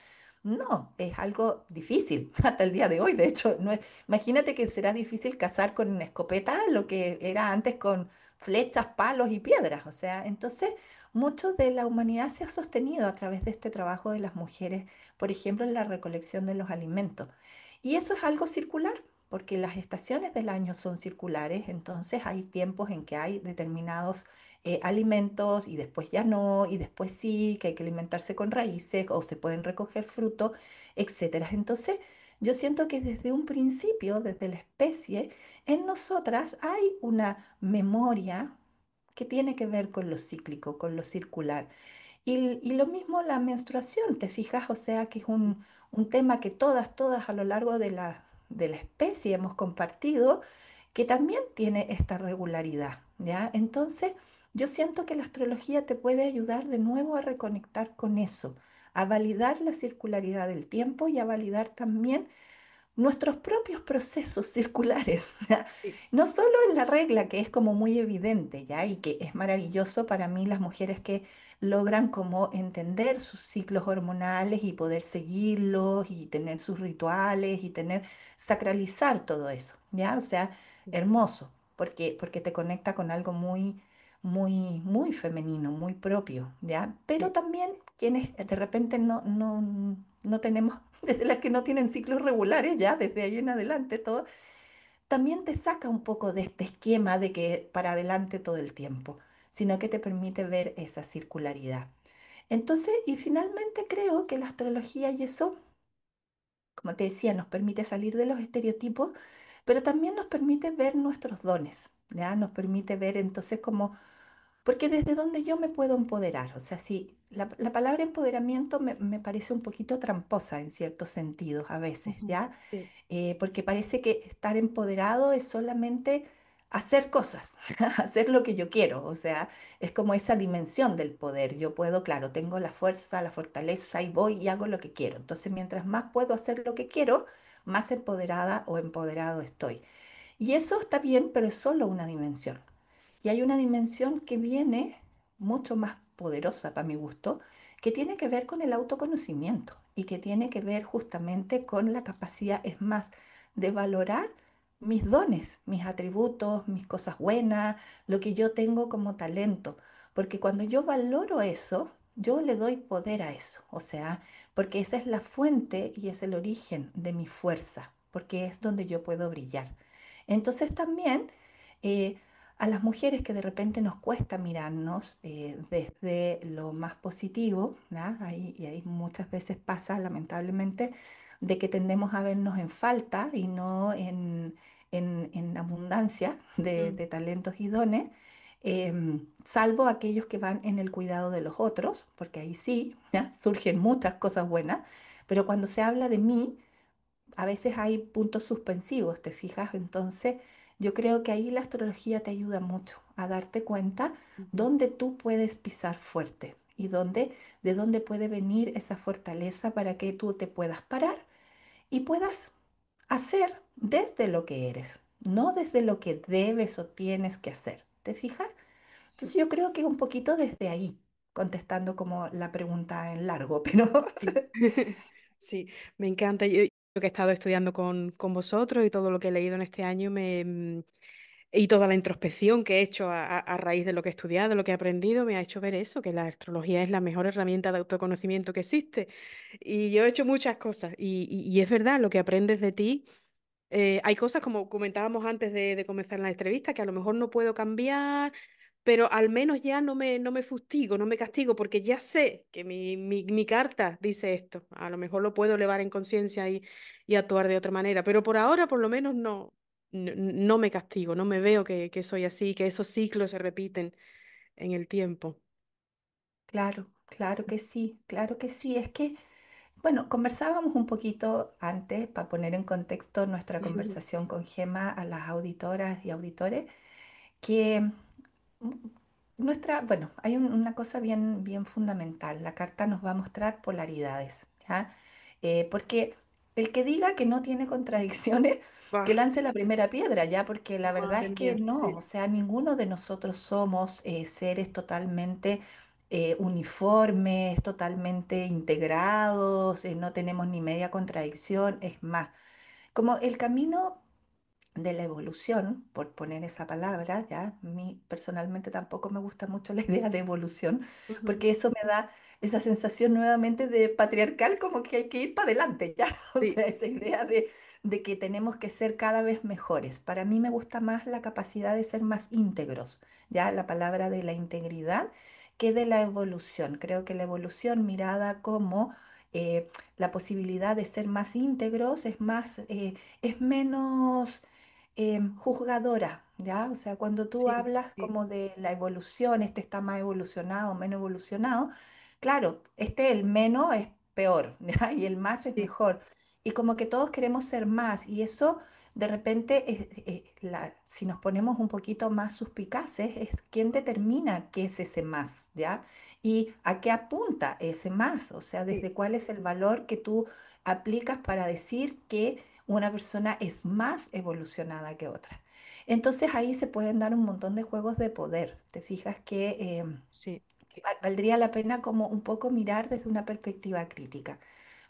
no, es algo difícil hasta el día de hoy. De hecho, no es, imagínate que será difícil cazar con escopeta lo que era antes con flechas, palos y piedras. O sea, entonces mucho de la humanidad se ha sostenido a través de este trabajo de las mujeres, por ejemplo, en la recolección de los alimentos. Y eso es algo circular, porque las estaciones del año son circulares, entonces hay tiempos en que hay determinados alimentos y después ya no, y después sí, que hay que alimentarse con raíces o se pueden recoger frutos, etcétera. Entonces, yo siento que desde un principio, desde la especie, en nosotras hay una memoria que tiene que ver con lo cíclico, con lo circular. Y lo mismo la menstruación, ¿te fijas? O sea, que es un tema que todas a lo largo de la especie hemos compartido, que también tiene esta regularidad, ¿ya? Entonces, yo siento que la astrología te puede ayudar de nuevo a reconectar con eso, a validar la circularidad del tiempo y a validar también nuestros propios procesos circulares, ¿ya? Sí, No solo en la regla, que es como muy evidente, ¿ya? Y que es maravilloso para mí las mujeres que logran como entender sus ciclos hormonales y poder seguirlos y tener sus rituales y tener, sacralizar todo eso, ¿ya? O sea, sí, hermoso, porque te conecta con algo muy femenino, muy propio, ¿ya? Pero sí, también quienes de repente no tenemos, desde las que no tienen ciclos regulares, ya desde ahí en adelante todo, también te saca un poco de este esquema de que para adelante todo el tiempo, sino que te permite ver esa circularidad. Entonces, y finalmente creo que la astrología y eso, como te decía, nos permite salir de los estereotipos, pero también nos permite ver nuestros dones, ¿ya? Nos permite ver entonces como porque desde donde yo me puedo empoderar, o sea, sí, la palabra empoderamiento me parece un poquito tramposa en ciertos sentidos a veces, ujú, ¿ya? sí, Porque parece que estar empoderado es solamente hacer cosas, hacer lo que yo quiero, o sea, es como esa dimensión del poder. Yo puedo, claro, tengo la fuerza, la fortaleza y voy y hago lo que quiero. Entonces, mientras más puedo hacer lo que quiero, más empoderada o empoderado estoy. Y eso está bien, pero es solo una dimensión. Y hay una dimensión que viene mucho más poderosa para mi gusto, que tiene que ver con el autoconocimiento y que tiene que ver justamente con la capacidad, es más, de valorar mis dones, mis atributos, mis cosas buenas, lo que yo tengo como talento. Porque cuando yo valoro eso, yo le doy poder a eso. O sea, porque esa es la fuente y es el origen de mi fuerza, porque es donde yo puedo brillar. Entonces también a las mujeres que de repente nos cuesta mirarnos desde lo más positivo, ¿ya? Y ahí muchas veces pasa, lamentablemente, de que tendemos a vernos en falta y no en abundancia mm, de talentos y dones, salvo aquellos que van en el cuidado de los otros, porque ahí sí, ¿ya? Surgen muchas cosas buenas, pero cuando se habla de mí, a veces hay puntos suspensivos, ¿te fijas? Entonces, yo creo que ahí la astrología te ayuda mucho a darte cuenta ujú, dónde tú puedes pisar fuerte y de dónde puede venir esa fortaleza para que tú te puedas parar y puedas hacer desde lo que eres, no desde lo que debes o tienes que hacer. ¿Te fijas? Sí, Entonces yo creo que un poquito desde ahí, contestando como la pregunta en largo, pero sí. Sí, me encanta. Yo que he estado estudiando con vosotros y todo lo que he leído en este año y toda la introspección que he hecho a raíz de lo que he estudiado, lo que he aprendido, me ha hecho ver eso, que la astrología es la mejor herramienta de autoconocimiento que existe. Y yo he hecho muchas cosas y es verdad, lo que aprendes de ti. Hay cosas, como comentábamos antes de comenzar la entrevista, que a lo mejor no puedo cambiar, pero al menos ya no me fustigo, no me castigo, porque ya sé que mi carta dice esto. A lo mejor lo puedo elevar en conciencia y actuar de otra manera, pero por ahora por lo menos no me castigo, no me veo que soy así, que esos ciclos se repiten en el tiempo. claro, claro que sí, claro que sí. Es que, bueno, conversábamos un poquito antes para poner en contexto nuestra conversación con Gema a las auditoras y auditores, que bueno, hay una cosa bien, bien fundamental. La carta nos va a mostrar polaridades, ¿ya? Porque el que diga que no tiene contradicciones, que Bah, lance la primera piedra, ¿ya? Porque la verdad madre es que mía, no, o sí, sea, ninguno de nosotros somos seres totalmente uniformes, totalmente integrados, no tenemos ni media contradicción, es más, como el camino de la evolución, por poner esa palabra, ya, a mí personalmente tampoco me gusta mucho la idea de evolución, ujú, porque eso me da esa sensación nuevamente de patriarcal, como que hay que ir para adelante, ya, o sí, sea, esa idea de que tenemos que ser cada vez mejores. Para mí me gusta más la capacidad de ser más íntegros, ya, la palabra de la integridad que de la evolución. Creo que la evolución mirada como la posibilidad de ser más íntegros es menos juzgadora, ¿ya? O sea, cuando tú sí, hablas sí, como de la evolución, este está más evolucionado, menos evolucionado, claro, este el menos es peor, ¿ya? Y el más es sí, mejor. Y como que todos queremos ser más, y eso de repente, si nos ponemos un poquito más suspicaces, es quién determina qué es ese más, ¿ya? Y a qué apunta ese más, o sea, sí, desde cuál es el valor que tú aplicas para decir que una persona es más evolucionada que otra. Entonces ahí se pueden dar un montón de juegos de poder. Te fijas sí, que valdría la pena como un poco mirar desde una perspectiva crítica.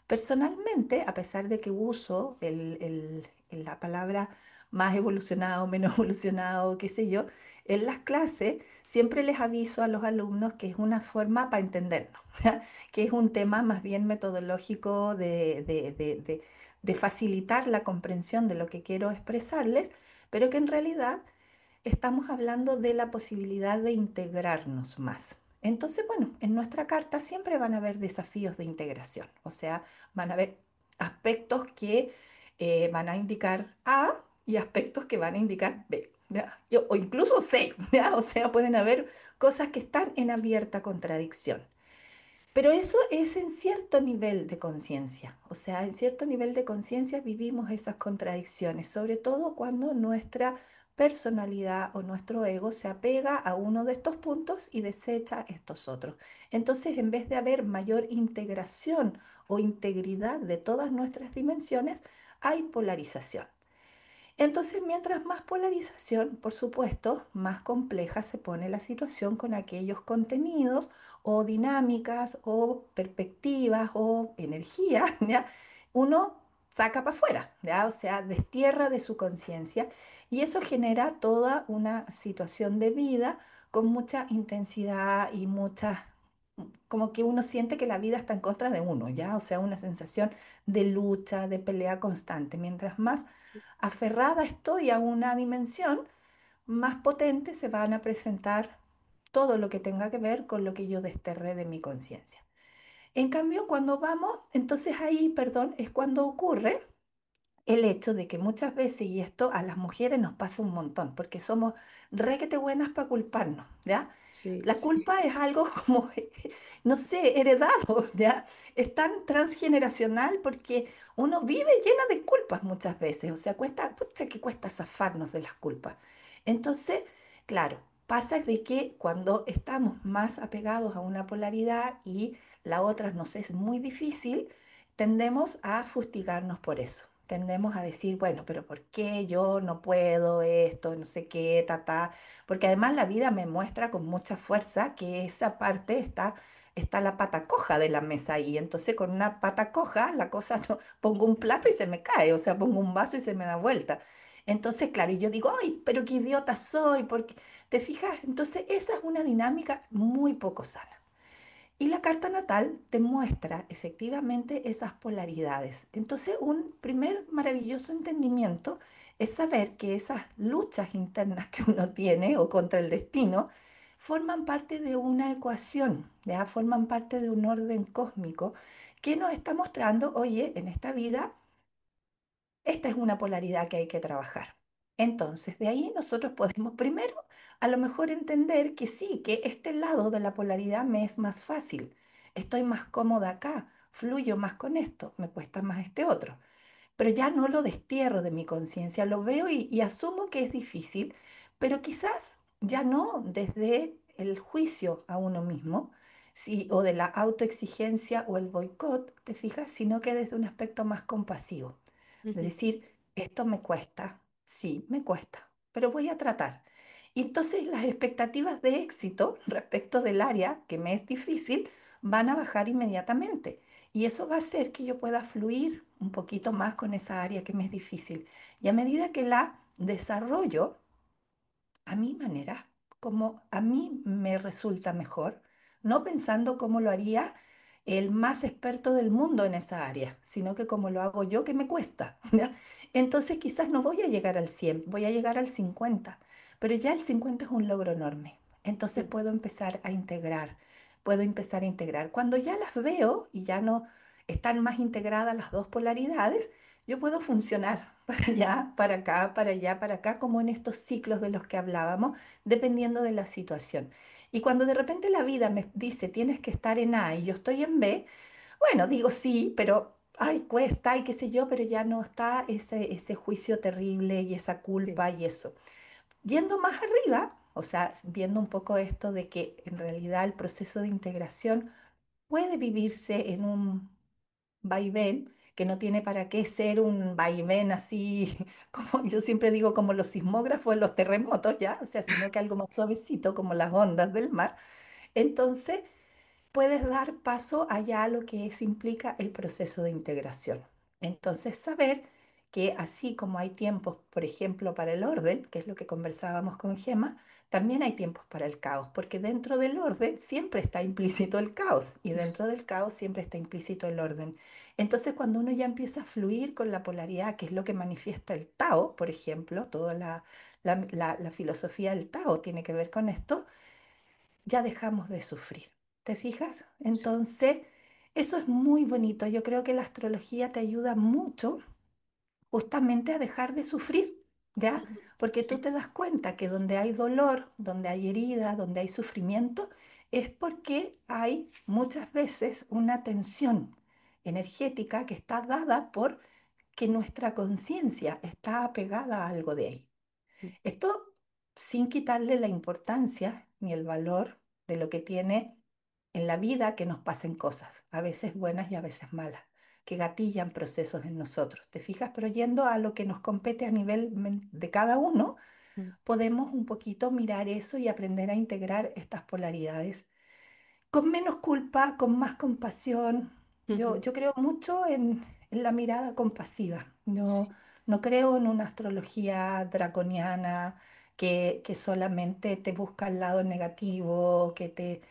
Personalmente, a pesar de que uso la palabra más evolucionado, menos evolucionado, qué sé yo, en las clases siempre les aviso a los alumnos que es una forma para entendernos, ¿ya? Que es un tema más bien metodológico de facilitar la comprensión de lo que quiero expresarles, pero que en realidad estamos hablando de la posibilidad de integrarnos más. Entonces, bueno, en nuestra carta siempre van a haber desafíos de integración, o sea, van a haber aspectos que van a indicar A y aspectos que van a indicar B, ¿ya? O incluso C, ¿ya? O sea, pueden haber cosas que están en abierta contradicción. Pero eso es en cierto nivel de conciencia, o sea, en cierto nivel de conciencia vivimos esas contradicciones, sobre todo cuando nuestra personalidad o nuestro ego se apega a uno de estos puntos y desecha estos otros. Entonces, en vez de haber mayor integración o integridad de todas nuestras dimensiones, hay polarización. Entonces, mientras más polarización, por supuesto, más compleja se pone la situación con aquellos contenidos o dinámicas o perspectivas o energía, ¿ya? Uno saca para afuera, ¿ya? O sea, destierra de su conciencia y eso genera toda una situación de vida con mucha intensidad y como que uno siente que la vida está en contra de uno, ¿ya? O sea, una sensación de lucha, de pelea constante. Mientras más aferrada estoy a una dimensión, más potente se van a presentar todo lo que tenga que ver con lo que yo desterré de mi conciencia. En cambio, cuando vamos, entonces ahí, perdón, es cuando ocurre el hecho de que muchas veces, y esto a las mujeres nos pasa un montón, porque somos requete buenas para culparnos, ¿ya? sí, La sí, culpa es algo como, no sé, heredado, ¿ya? Es tan transgeneracional porque uno vive llena de culpas muchas veces, o sea, cuesta, pucha, que cuesta zafarnos de las culpas. Entonces, claro, pasa de que cuando estamos más apegados a una polaridad y la otra nos es muy difícil, tendemos a fustigarnos por eso. Tendemos a decir, bueno, pero ¿por qué yo no puedo esto, no sé qué, ta, ta? Porque además la vida me muestra con mucha fuerza que esa parte está la pata coja de la mesa ahí. Entonces con una pata coja la cosa no, pongo un plato y se me cae, o sea, pongo un vaso y se me da vuelta. Entonces, claro, y yo digo, ay, pero qué idiota soy, porque, ¿te fijas? Entonces, esa es una dinámica muy poco sana. Y la carta natal te muestra efectivamente esas polaridades. Entonces, un primer maravilloso entendimiento es saber que esas luchas internas que uno tiene o contra el destino forman parte de una ecuación, ¿ya? Forman parte de un orden cósmico que nos está mostrando, oye, en esta vida esta es una polaridad que hay que trabajar. Entonces, de ahí nosotros podemos primero a lo mejor entender que sí, que este lado de la polaridad me es más fácil. Estoy más cómoda acá, fluyo más con esto, me cuesta más este otro, pero ya no lo destierro de mi conciencia, lo veo y asumo que es difícil, pero quizás ya no desde el juicio a uno mismo, sí, o de la autoexigencia o el boicot, te fijas, sino que desde un aspecto más compasivo, de Ujú, decir, esto me cuesta, sí, me cuesta, pero voy a tratar. Y entonces las expectativas de éxito respecto del área que me es difícil van a bajar inmediatamente. Y eso va a hacer que yo pueda fluir un poquito más con esa área que me es difícil. Y a medida que la desarrollo a mi manera, como a mí me resulta mejor, no pensando cómo lo haría el más experto del mundo en esa área, sino que como lo hago yo que me cuesta, ¿ya? Entonces quizás no voy a llegar al 100, voy a llegar al 50, pero ya el 50 es un logro enorme. Entonces ujú, puedo empezar a integrar, puedo empezar a integrar. Cuando ya las veo y ya no están más integradas las dos polaridades, yo puedo funcionar para allá, para acá, para allá, para acá, como en estos ciclos de los que hablábamos, dependiendo de la situación. Y cuando de repente la vida me dice, tienes que estar en A y yo estoy en B, bueno, digo sí, pero, ay, cuesta y qué sé yo, pero ya no está ese juicio terrible y esa sí, culpa y eso. Yendo más arriba, o sea, viendo un poco esto de que en realidad el proceso de integración puede vivirse en un vaivén, que no tiene para qué ser un vaivén así, como yo siempre digo, como los sismógrafos en los terremotos, ¿ya? O sea, sino que algo más suavecito, como las ondas del mar. Entonces, puedes dar paso allá a lo que es, implica el proceso de integración. Entonces, saber que así como hay tiempos, por ejemplo, para el orden, que es lo que conversábamos con Gemma, también hay tiempos para el caos, porque dentro del orden siempre está implícito el caos y dentro del caos siempre está implícito el orden. Entonces, cuando uno ya empieza a fluir con la polaridad, que es lo que manifiesta el Tao, por ejemplo, toda la filosofía del Tao tiene que ver con esto, ya dejamos de sufrir. ¿Te fijas? sí, Entonces, eso es muy bonito. Yo creo que la astrología te ayuda mucho justamente a dejar de sufrir, ¿ya? ujú, Porque tú sí, te das cuenta que donde hay dolor, donde hay herida, donde hay sufrimiento, es porque hay muchas veces una tensión energética que está dada por que nuestra conciencia está apegada a algo de ahí. mm, Esto sin quitarle la importancia ni el valor de lo que tiene en la vida que nos pasen cosas, a veces buenas y a veces malas, que gatillan procesos en nosotros. ¿Te fijas? Pero yendo a lo que nos compete a nivel de cada uno, mm, podemos un poquito mirar eso y aprender a integrar estas polaridades con menos culpa, con más compasión. Yo, ujú, yo creo mucho en la mirada compasiva. sí, No creo en una astrología draconiana que solamente te busca el lado negativo, que te...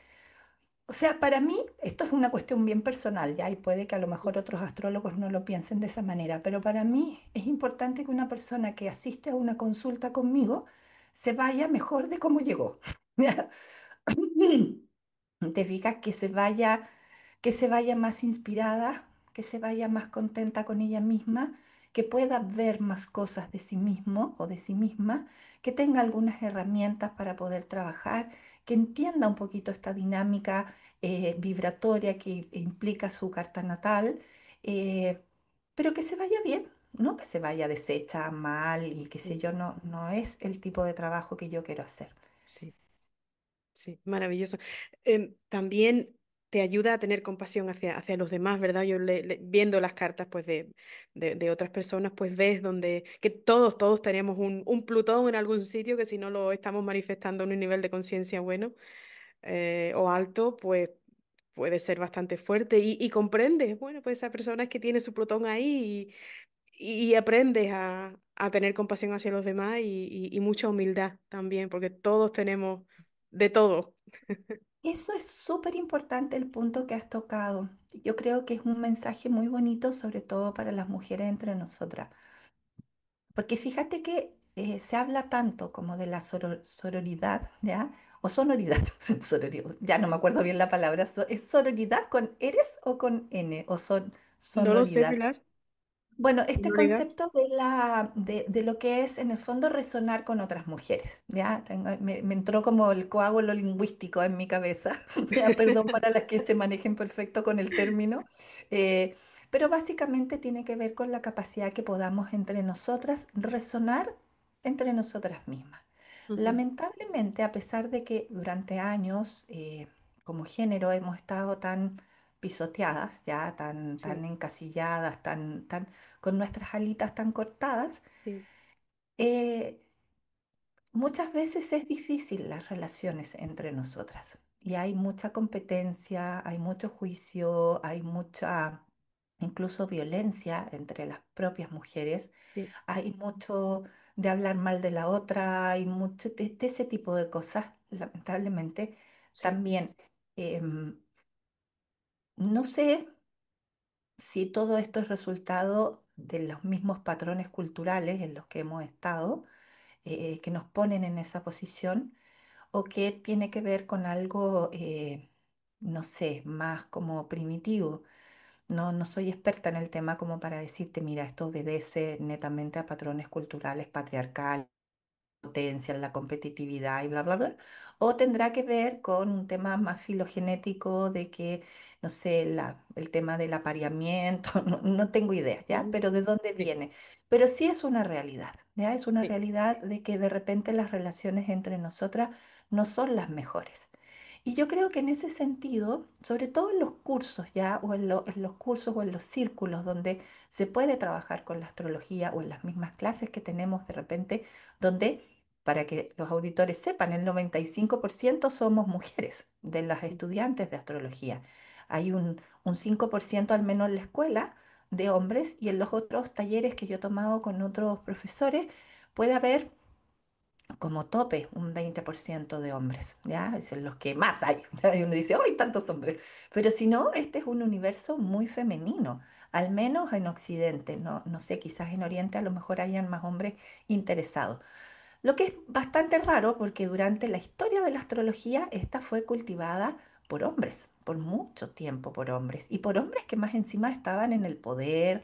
O sea, para mí esto es una cuestión bien personal, ¿ya? Y puede que a lo mm, mejor otros astrólogos no lo piensen de esa manera, pero para mí es importante que una persona que asiste a una consulta conmigo se vaya mejor de cómo llegó. ¿Ya? Te fijas que se vaya más inspirada, que se vaya más contenta con ella misma, que pueda ver más cosas de sí mismo o de sí misma, que tenga algunas herramientas para poder trabajar, que entienda un poquito esta dinámica vibratoria que implica su carta natal, eh, pero que se vaya bien, no que se vaya deshecha mal y qué sé mm, yo, no, no es el tipo de trabajo que yo quiero hacer. sí, sí, maravilloso. También te ayuda a tener compasión hacia los demás, ¿verdad? Yo viendo las cartas pues de otras personas, pues ves donde que todos tenemos un Plutón en algún sitio que si no lo estamos manifestando en un nivel de conciencia bueno o alto, pues puede ser bastante fuerte y comprendes, bueno, pues esa persona es que tiene su Plutón ahí y aprendes a tener compasión hacia los demás y mucha humildad también, porque todos tenemos de todo. Eso es súper importante el punto que has tocado. Yo creo que es un mensaje muy bonito, sobre todo para las mujeres entre nosotras. Porque fíjate que se habla tanto como de la sororidad, ¿ya? O sonoridad, ya no me acuerdo bien la palabra. ¿Es sororidad con eres o con n? O son No lo sé, sonoridad. Pilar. Bueno, este Sonoridad. concepto de lo que es en el fondo resonar con otras mujeres, ¿ya? Me entró como el coágulo lingüístico en mi cabeza, ya, perdón para las que se manejen perfecto con el término, eh, pero básicamente tiene que ver con la capacidad que podamos entre nosotras resonar entre nosotras mismas. Ujú. Lamentablemente, a pesar de que durante años como género hemos estado tan pisoteadas, ya tan Sí, encasilladas, con nuestras alitas tan cortadas, sí, eh, muchas veces es difícil las relaciones entre nosotras. Y hay mucha competencia, hay mucho juicio, hay mucha incluso violencia entre las propias mujeres, sí, hay mucho de hablar mal de la otra, hay mucho de ese tipo de cosas, lamentablemente. sí, También, no sé si todo esto es resultado de los mismos patrones culturales en los que hemos estado, que nos ponen en esa posición, o que tiene que ver con algo, no sé, más como primitivo. No soy experta en el tema como para decirte, mira, esto obedece netamente a patrones culturales patriarcales potencia, la competitividad y bla, bla, bla, o tendrá que ver con un tema más filogenético de que, no sé, el tema del apareamiento, no tengo idea, ¿ya? ujú, Pero de dónde sí, viene. Pero sí es una realidad, ¿ya? Es una sí, realidad de que de repente las relaciones entre nosotras no son las mejores. Y yo creo que en ese sentido, sobre todo en los cursos ya, o en los cursos o en los círculos donde se puede trabajar con la astrología o en las mismas clases que tenemos de repente, donde, para que los auditores sepan, el 95% somos mujeres de las sí, estudiantes de astrología. Hay un 5% al menos en la escuela de hombres y en los otros talleres que yo he tomado con otros profesores puede haber como tope un 20% de hombres, ¿ya? Es en los que más hay. Y uno dice, ¡ay, tantos hombres! Pero si no, este es un universo muy femenino, al menos en Occidente. No sé, quizás en Oriente a lo mejor hayan más hombres interesados. Lo que es bastante raro porque durante la historia de la astrología esta fue cultivada por hombres, por mucho tiempo por hombres, y por hombres que más encima estaban en el poder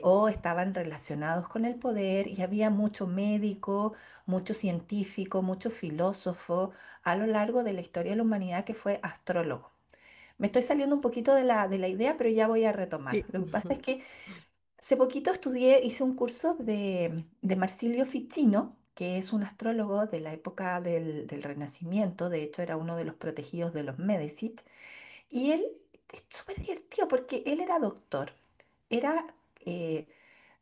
o estaban relacionados con el poder, y había mucho médico, mucho científico, mucho filósofo a lo largo de la historia de la humanidad que fue astrólogo. Me estoy saliendo un poquito de la idea, pero ya voy a retomar. sí. Lo que pasa es que hace poquito estudié, hice un curso de Marsilio Ficino, que es un astrólogo de la época del Renacimiento, de hecho era uno de los protegidos de los Médicis, y él es súper divertido porque él era doctor, era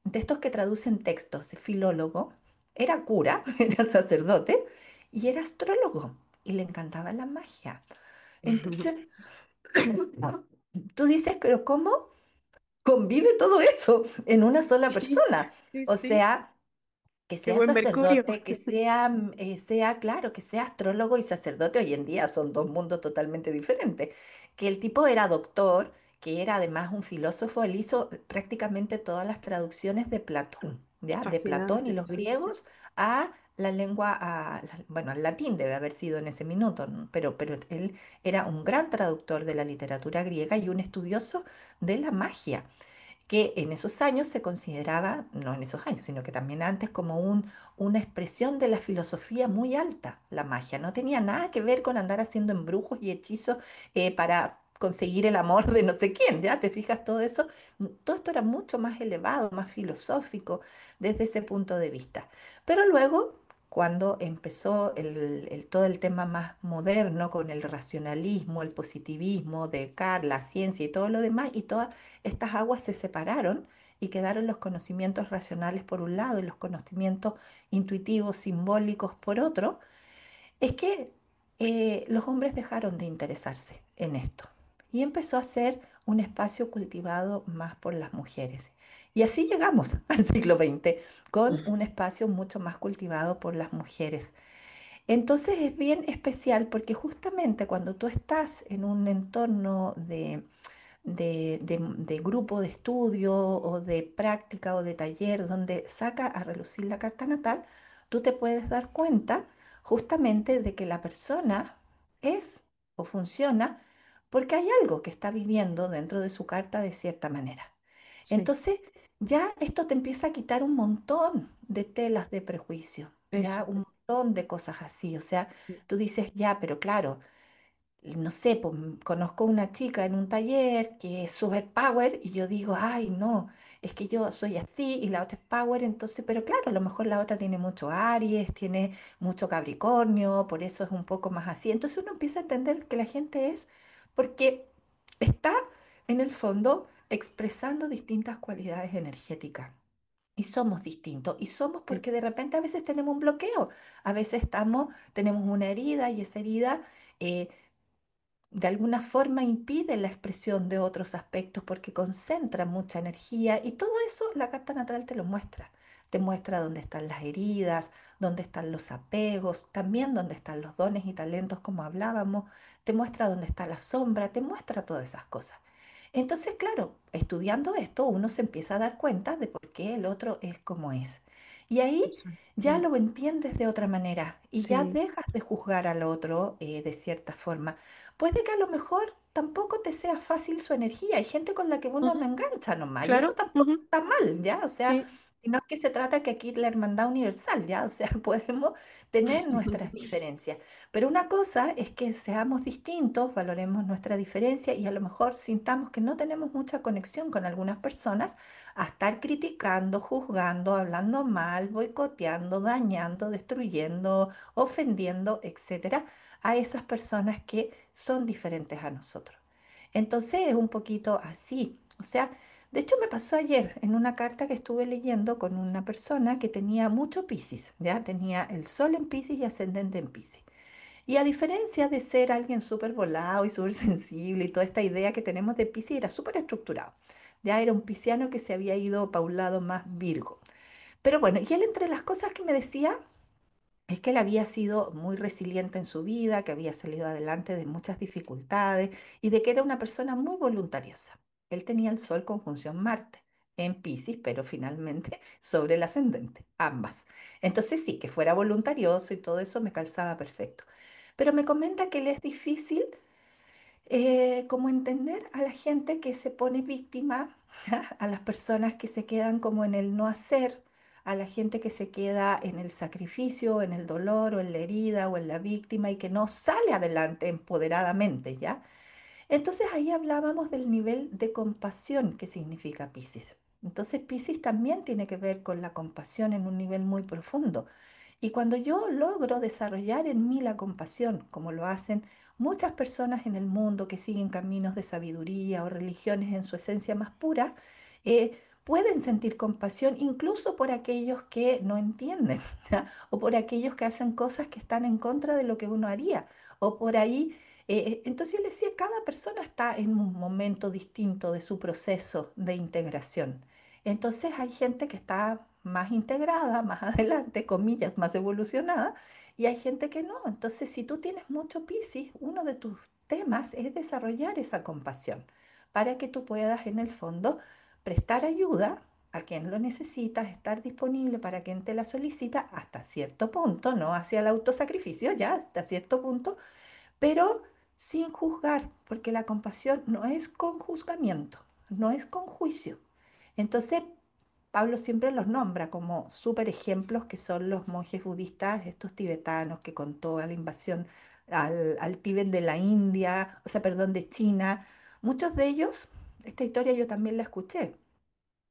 de estos que traducen textos, filólogo, era cura, era sacerdote y era astrólogo y le encantaba la magia. Entonces, tú dices, pero ¿cómo convive todo eso en una sola Sí, persona? sí, O sí. sea, que Qué sea buen Mercurio. sacerdote, que sea, claro, que sea astrólogo y sacerdote hoy en día son dos mundos totalmente diferentes. Que el tipo era doctor, que era además un filósofo, él hizo prácticamente todas las traducciones de Platón, ¿ya? De Platón y Fascinante, los sí, sí. griegos a la lengua, bueno, al latín debe haber sido en ese minuto, ¿no? Pero él era un gran traductor de la literatura griega y un estudioso de la magia que en esos años se consideraba, no en esos años, sino que también antes, como una expresión de la filosofía muy alta, la magia. No tenía nada que ver con andar haciendo embrujos y hechizos para conseguir el amor de no sé quién, ¿ya? ¿Te fijas todo eso? Todo esto era mucho más elevado, más filosófico desde ese punto de vista. Pero luego cuando empezó todo el tema más moderno con el racionalismo, el positivismo de Carl, la ciencia y todo lo demás, y todas estas aguas se separaron y quedaron los conocimientos racionales por un lado y los conocimientos intuitivos, simbólicos por otro, es que los hombres dejaron de interesarse en esto y empezó a ser un espacio cultivado más por las mujeres. Y así llegamos al siglo XX con un espacio mucho más cultivado por las mujeres. Entonces es bien especial porque justamente cuando tú estás en un entorno de grupo de estudio o de práctica o de taller donde saca a relucir la carta natal, tú te puedes dar cuenta justamente de que la persona es o funciona porque hay algo que está viviendo dentro de su carta de cierta manera. Sí, Entonces, ya esto te empieza a quitar un montón de telas de prejuicio, ya eso. un montón de cosas así. O sea, tú dices, ya, pero claro, no sé, pues conozco una chica en un taller que es super power y yo digo, ay, no, es que yo soy así y la otra es power, entonces, pero claro, a lo mejor la otra tiene mucho Aries, tiene mucho Capricornio, por eso es un poco más así. Entonces uno empieza a entender que la gente es porque está en el fondo expresando distintas cualidades energéticas. Y somos distintos, y somos Sí, porque de repente a veces tenemos un bloqueo, a veces tenemos una herida y esa herida eh, de alguna forma impide la expresión de otros aspectos porque concentra mucha energía y todo eso la carta natal te lo muestra. Te muestra dónde están las heridas, dónde están los apegos, también dónde están los dones y talentos como hablábamos, te muestra dónde está la sombra, te muestra todas esas cosas. Entonces, claro, estudiando esto uno se empieza a dar cuenta de por qué el otro es como es. Y ahí eso es. ya lo entiendes de otra manera y ya Sí. dejas de juzgar al otro de cierta forma. Puede que a lo mejor tampoco te sea fácil su energía. Hay gente con la que uno no Ujú, engancha nomás y eso claro. tampoco Ujú, está mal, ¿ya? O sea, sí. no es que se trata que aquí la hermandad universal, ¿ya? O sea, podemos tener nuestras diferencias. Pero una cosa es que seamos distintos, valoremos nuestra diferencia y a lo mejor sintamos que no tenemos mucha conexión con algunas personas a estar criticando, juzgando, hablando mal, boicoteando, dañando, destruyendo, ofendiendo, etcétera, a esas personas que son diferentes a nosotros. Entonces es un poquito así. O sea, de hecho me pasó ayer en una carta que estuve leyendo con una persona que tenía mucho Piscis, ya tenía el sol en Piscis y ascendente en Piscis. Y a diferencia de ser alguien súper volado y súper sensible y toda esta idea que tenemos de Piscis, era súper estructurado. Ya era un pisciano que se había ido para un lado más Virgo. Pero bueno, y él entre las cosas que me decía es que él había sido muy resiliente en su vida, que había salido adelante de muchas dificultades y de que era una persona muy voluntariosa. Él tenía el Sol conjunción Marte en Piscis, pero finalmente sobre el ascendente, ambas. Entonces sí, que fuera voluntarioso y todo eso me calzaba perfecto. Pero me comenta que le es difícil como entender a la gente que se pone víctima, a las personas que se quedan como en el no hacer, a la gente que se queda en el sacrificio, en el dolor o en la herida o en la víctima y que no sale adelante empoderadamente, ¿ya? Entonces ahí hablábamos del nivel de compasión que significa Piscis. Entonces Piscis también tiene que ver con la compasión en un nivel muy profundo. Y cuando yo logro desarrollar en mí la compasión, como lo hacen muchas personas en el mundo que siguen caminos de sabiduría o religiones en su esencia más pura, pueden sentir compasión incluso por aquellos que no entienden, ¿ya? O por aquellos que hacen cosas que están en contra de lo que uno haría, o por ahí entonces yo le decía, cada persona está en un momento distinto de su proceso de integración. Entonces hay gente que está más integrada, más adelante, comillas, más evolucionada, y hay gente que no. Entonces, si tú tienes mucho Piscis, uno de tus temas es desarrollar esa compasión para que tú puedas, en el fondo, prestar ayuda a quien lo necesita, estar disponible para quien te la solicita hasta cierto punto, no hacia el autosacrificio, ya hasta cierto punto, pero sin juzgar, porque la compasión no es con juzgamiento, no es con juicio. Entonces, Pablo siempre los nombra como súper ejemplos que son los monjes budistas, estos tibetanos que con toda la invasión al Tíbet de la India, o sea, perdón, de China, muchos de ellos, esta historia yo también la escuché,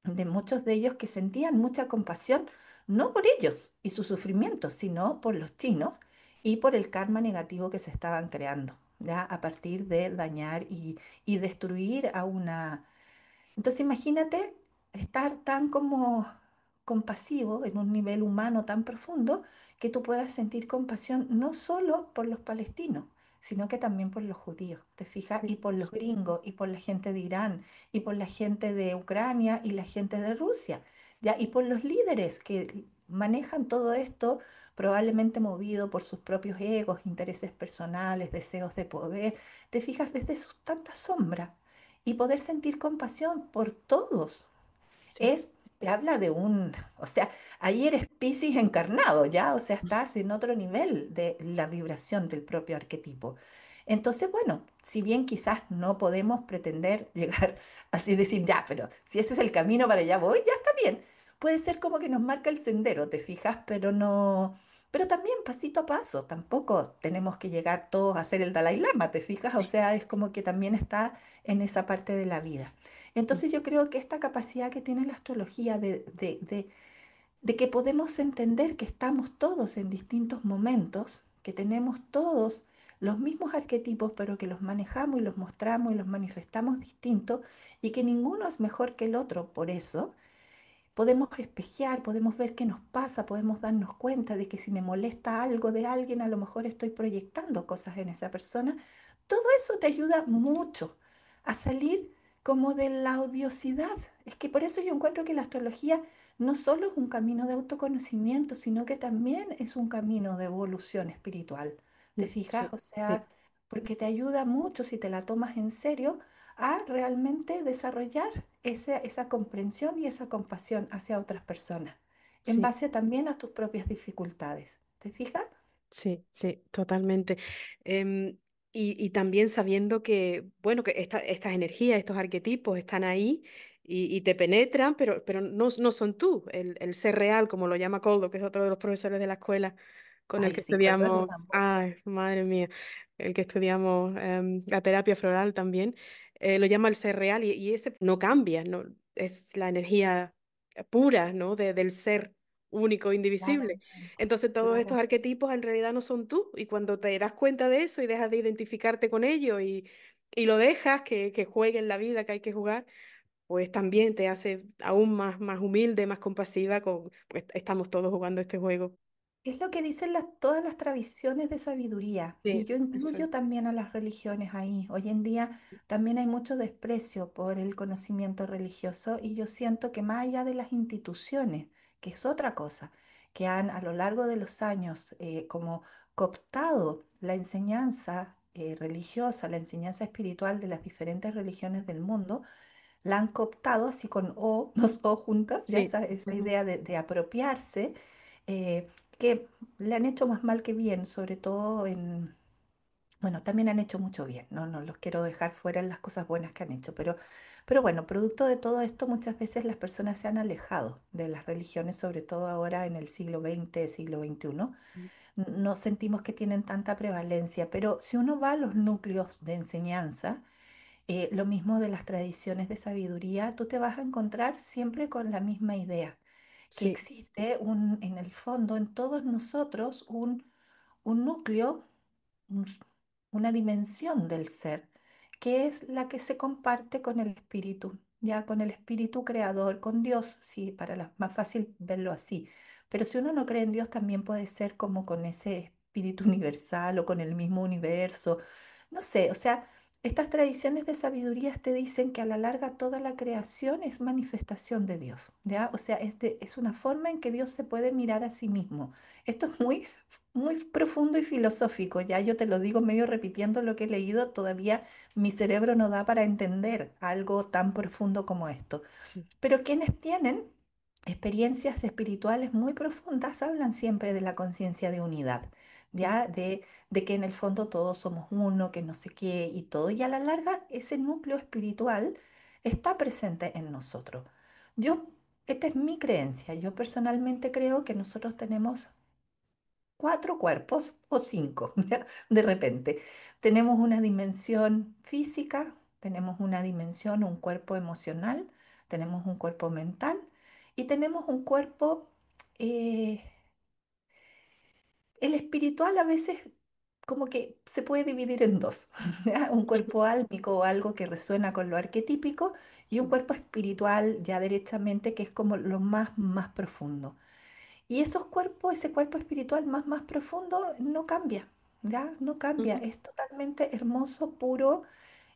de muchos de ellos que sentían mucha compasión no por ellos y su sufrimiento, sino por los chinos y por el karma negativo que se estaban creando, ya a partir de dañar y destruir a una. Entonces imagínate estar tan como compasivo en un nivel humano tan profundo que tú puedas sentir compasión no solo por los palestinos, sino que también por los judíos, ¿te fijas? Y Sí, por los gringos, y por la gente de Irán, y por la gente de Ucrania, y la gente de Rusia, ¿ya? Y por los líderes que manejan todo esto, probablemente movido por sus propios egos, intereses personales, deseos de poder, ¿te fijas? Desde sus tantas sombras y poder sentir compasión por todos. sí, Te habla de o sea, ahí eres Piscis encarnado, ¿ya? O sea, estás en otro nivel de la vibración del propio arquetipo. Entonces, bueno, si bien quizás no podemos pretender llegar así decir, ya, pero si ese es el camino para allá voy, ya está bien. Puede ser como que nos marca el sendero, ¿te fijas? Pero no, pero también pasito a paso, tampoco tenemos que llegar todos a ser el Dalai Lama, ¿te fijas? O sí, sea, es como que también está en esa parte de la vida. mm, Entonces yo creo que esta capacidad que tiene la astrología de que podemos entender que estamos todos en distintos momentos, que tenemos todos los mismos arquetipos, pero que los manejamos y los mostramos y los manifestamos distintos y que ninguno es mejor que el otro por eso. Podemos espejear, podemos ver qué nos pasa, podemos darnos cuenta de que si me molesta algo de alguien, a lo mejor estoy proyectando cosas en esa persona. Todo eso te ayuda mucho a salir como de la odiosidad. Es que por eso yo encuentro que la astrología no solo es un camino de autoconocimiento, sino que también es un camino de evolución espiritual. ¿Te fijas? sí, O sí, sea, porque te ayuda mucho si te la tomas en serio a realmente desarrollar esa comprensión y esa compasión hacia otras personas, en sí. base también a tus propias dificultades. ¿Te fijas? Sí, sí, totalmente. Em, y también sabiendo que, bueno, que estas energías, estos arquetipos están ahí y te penetran, pero no, no son tú, el ser real, como lo llama Coldo, que es otro de los profesores de la escuela con el Ay, que sí, Coldo es un estudiamos, amor. ay, madre mía, el que estudiamos la terapia floral también, lo llama el ser real y ese no cambia, ¿no? Es la energía pura, ¿no? Del ser único, indivisible. Claramente, Entonces todos estos claramente. arquetipos en realidad no son tú y cuando te das cuenta de eso y dejas de identificarte con ellos y lo dejas que juegue en la vida que hay que jugar, pues también te hace aún más humilde, más compasiva con, pues estamos todos jugando este juego. Es lo que dicen todas las tradiciones de sabiduría, y Sí, yo eso es. incluyo también a las religiones ahí. Hoy en día también hay mucho desprecio por el conocimiento religioso y yo siento que más allá de las instituciones, que es otra cosa, que han a lo largo de los años como cooptado la enseñanza religiosa, la enseñanza espiritual de las diferentes religiones del mundo, la han cooptado así con O, dos O juntas, ya Sí, esa ujú, idea de apropiarse, eh, que le han hecho más mal que bien, sobre todo bueno, también han hecho mucho bien, no los quiero dejar fuera en las cosas buenas que han hecho, pero bueno, producto de todo esto, muchas veces las personas se han alejado de las religiones, sobre todo ahora en el siglo XX, siglo XXI. No sentimos que tienen tanta prevalencia, pero si uno va a los núcleos de enseñanza, lo mismo de las tradiciones de sabiduría, tú te vas a encontrar siempre con la misma idea, que sí, existe en el fondo, en todos nosotros, un núcleo, un- una dimensión del ser, que es la que se comparte con el espíritu, ya con el espíritu creador, con Dios, sí, más fácil verlo así. Pero si uno no cree en Dios, también puede ser como con ese espíritu universal o con el mismo universo. No sé, o sea, estas tradiciones de sabiduría te dicen que a la larga toda la creación es manifestación de Dios, ¿ya? O sea, es una forma en que Dios se puede mirar a sí mismo. Esto es muy profundo y filosófico, ya yo te lo digo medio repitiendo lo que he leído, todavía mi cerebro no da para entender algo tan profundo como esto. sí, Pero quienes tienen experiencias espirituales muy profundas hablan siempre de la conciencia de unidad, sí, ya de que en el fondo todos somos uno, que no sé qué y todo, y a la larga ese núcleo espiritual está presente en nosotros. Yo, esta es mi creencia, yo personalmente creo que nosotros tenemos cuatro cuerpos o cinco, de repente. Tenemos una dimensión física, tenemos una dimensión, un cuerpo emocional, tenemos un cuerpo mental y tenemos un cuerpo eh, el espiritual a veces como que se puede dividir en dos, ¿ya? Un Ujú. cuerpo álmico o algo que resuena con lo arquetípico y un Sí. cuerpo espiritual ya derechamente que es como lo más profundo. Y esos cuerpos, ese cuerpo espiritual más profundo no cambia, ¿ya? No cambia, Ujú, es totalmente hermoso, puro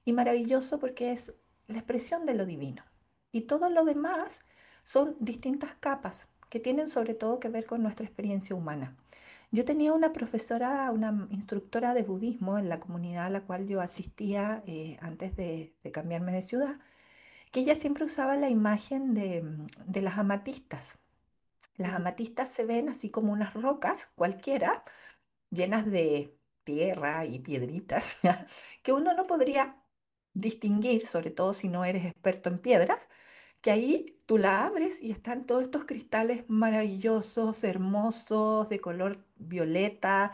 y maravilloso porque es la expresión de lo divino. Y todo lo demás son distintas capas que tienen sobre todo que ver con nuestra experiencia humana. Yo tenía una profesora, una instructora de budismo en la comunidad a la cual yo asistía antes de cambiarme de ciudad, que ella siempre usaba la imagen de las amatistas. Las ujú, amatistas se ven así como unas rocas cualquiera, llenas de tierra y piedritas, ¿ya? Que uno no podría distinguir, sobre todo si no eres experto en piedras, que ahí tú la abres y están todos estos cristales maravillosos, hermosos, de color violeta,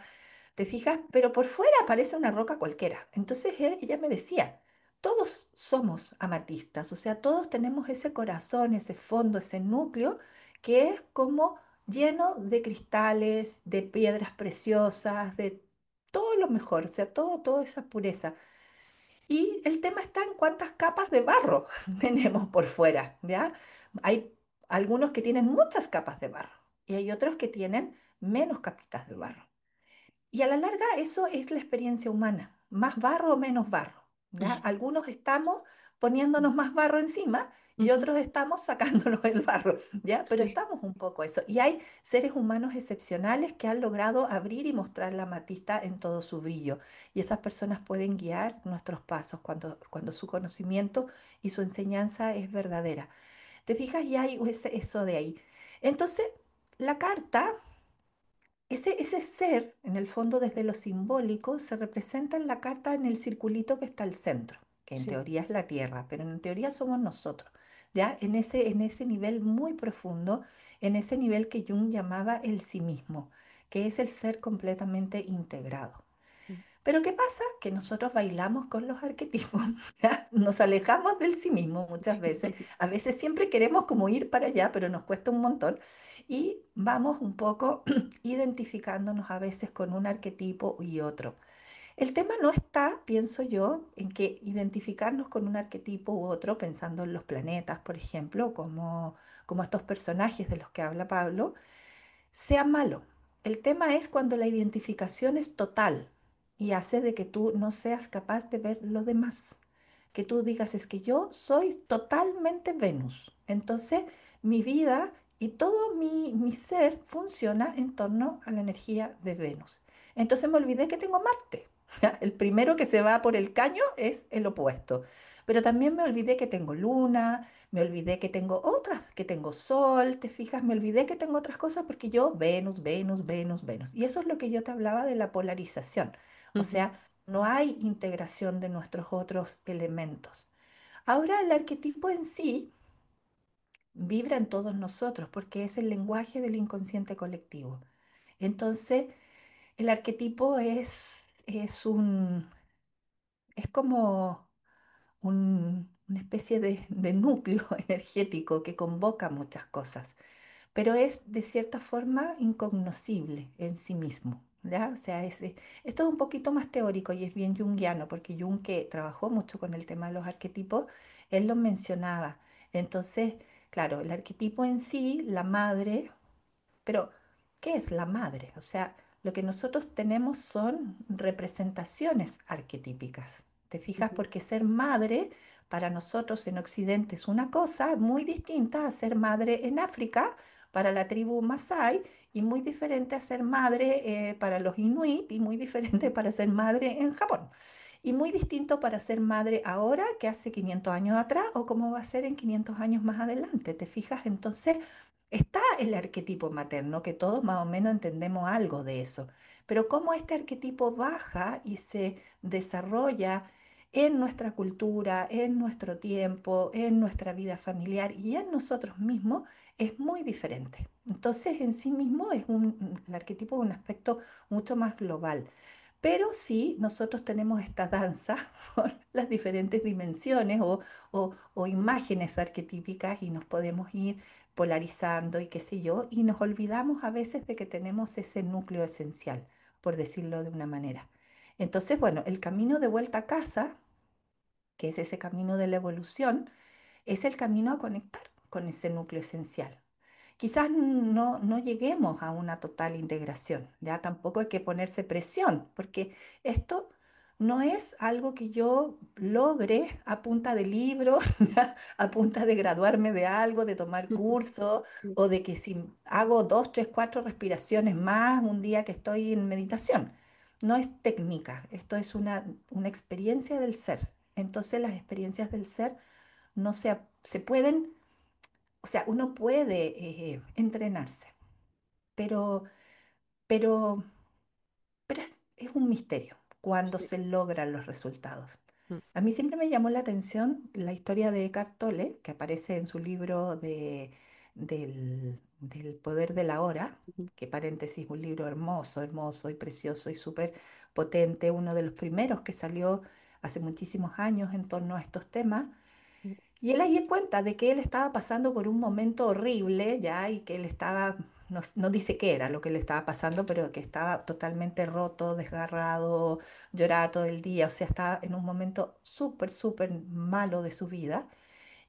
¿te fijas? Pero por fuera parece una roca cualquiera. Entonces ella me decía, todos somos amatistas, o sea, todos tenemos ese corazón, ese fondo, ese núcleo que es como lleno de cristales, de piedras preciosas, de todo lo mejor, o sea, toda esa pureza. Y el tema está en cuántas capas de barro tenemos por fuera, ¿ya? Hay algunos que tienen muchas capas de barro y hay otros que tienen menos capitas de barro. Y a la larga eso es la experiencia humana, más barro o menos barro, ¿ya? Algunos estamos poniéndonos más barro encima y ujú. otros estamos sacándonos el barro, ¿ya? Pero Sí. estamos un poco eso. Y hay seres humanos excepcionales que han logrado abrir y mostrar la amatista en todo su brillo. Y esas personas pueden guiar nuestros pasos cuando su conocimiento y su enseñanza es verdadera. ¿Te fijas? Y hay eso de ahí. Entonces, la carta... ese ser, en el fondo desde lo simbólico, se representa en la carta en el circulito que está al centro, que en Sí. teoría es la Tierra, pero en teoría somos nosotros, ¿ya? En ese nivel muy profundo, en ese nivel que Jung llamaba el sí mismo, que es el ser completamente integrado. Mm. Pero ¿qué pasa? Que nosotros bailamos con los arquetipos, ¿ya? Nos alejamos del sí mismo muchas veces. A veces siempre queremos como ir para allá, pero nos cuesta un montón. Y vamos un poco identificándonos a veces con un arquetipo y otro. El tema no está, pienso yo, en que identificarnos con un arquetipo u otro, pensando en los planetas, por ejemplo, como estos personajes de los que habla Pablo, sea malo. El tema es cuando la identificación es total y hace de que tú no seas capaz de ver lo demás. Que tú digas, es que yo soy totalmente Venus. Entonces, mi vida y todo mi ser funciona en torno a la energía de Venus. Entonces me olvidé que tengo Marte. El primero que se va por el caño es el opuesto. Pero también me olvidé que tengo Luna, me olvidé que tengo otras, que tengo Sol, ¿te fijas? Me olvidé que tengo otras cosas porque yo Venus, Venus, Venus, Venus. Y eso es lo que yo te hablaba de la polarización. O Ujú, sea, no hay integración de nuestros otros elementos. Ahora el arquetipo en sí vibra en todos nosotros porque es el lenguaje del inconsciente colectivo. Entonces, el arquetipo es como una especie de núcleo energético que convoca muchas cosas, pero es de cierta forma incognoscible en sí mismo, ¿ya? O sea, esto es un poquito más teórico y es bien junguiano, porque Jung, que trabajó mucho con el tema de los arquetipos, él los mencionaba. Entonces, claro, el arquetipo en sí, la madre, pero, ¿qué es la madre? O sea, lo que nosotros tenemos son representaciones arquetípicas. ¿Te fijas? ujú, Porque ser madre para nosotros en Occidente es una cosa muy distinta a ser madre en África para la tribu Masái y muy diferente a ser madre para los Inuit y muy diferente para ser madre en Japón. Y muy distinto para ser madre ahora que hace 500 años atrás o cómo va a ser en 500 años más adelante. ¿Te fijas? Entonces, está el arquetipo materno, que todos más o menos entendemos algo de eso, pero cómo este arquetipo baja y se desarrolla en nuestra cultura, en nuestro tiempo, en nuestra vida familiar y en nosotros mismos es muy diferente. Entonces, en sí mismo el arquetipo es un aspecto mucho más global. Pero sí, nosotros tenemos esta danza por las diferentes dimensiones o imágenes arquetípicas y nos podemos ir polarizando y qué sé yo, y nos olvidamos a veces de que tenemos ese núcleo esencial, por decirlo de una manera. Entonces, bueno, el camino de vuelta a casa, que es ese camino de la evolución, es el camino a conectar con ese núcleo esencial. Quizás no lleguemos a una total integración, ya tampoco hay que ponerse presión, porque esto no es algo que yo logre a punta de libros, ¿ya? A punta de graduarme de algo, de tomar curso, o de que si hago dos, tres, cuatro respiraciones más un día que estoy en meditación. No es técnica, esto es una experiencia del ser. Entonces las experiencias del ser no se pueden, o sea, uno puede entrenarse, pero, pero, pero es un misterio cuando Sí. se logran los resultados. Mm, A mí siempre me llamó la atención la historia de Eckhart Tolle, que aparece en su libro del poder de la hora, ujú, que paréntesis, un libro hermoso, hermoso y precioso y súper potente, uno de los primeros que salió hace muchísimos años en torno a estos temas. mm, Y él ahí cuenta de que él estaba pasando por un momento horrible, ya, y que él estaba, no dice qué era lo que le estaba pasando, pero que estaba totalmente roto, desgarrado, lloraba todo el día, o sea, estaba en un momento súper, súper malo de su vida.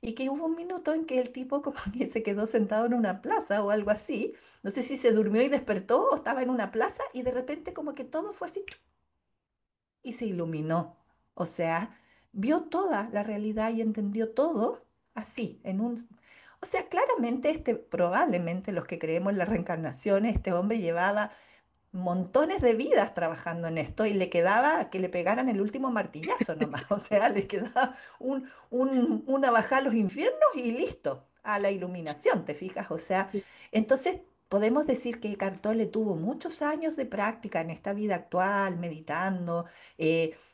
Y que hubo un minuto en que el tipo como que se quedó sentado en una plaza o algo así, no sé si se durmió y despertó o estaba en una plaza y de repente como que todo fue así y se iluminó. O sea, vio toda la realidad y entendió todo así, en un... O sea, claramente probablemente los que creemos en la reencarnación, este hombre llevaba montones de vidas trabajando en esto y le quedaba que le pegaran el último martillazo nomás. O sea, le quedaba una bajada a los infiernos y listo, a la iluminación, ¿te fijas? O sea, sí, entonces podemos decir que Cartole tuvo muchos años de práctica en esta vida actual, meditando,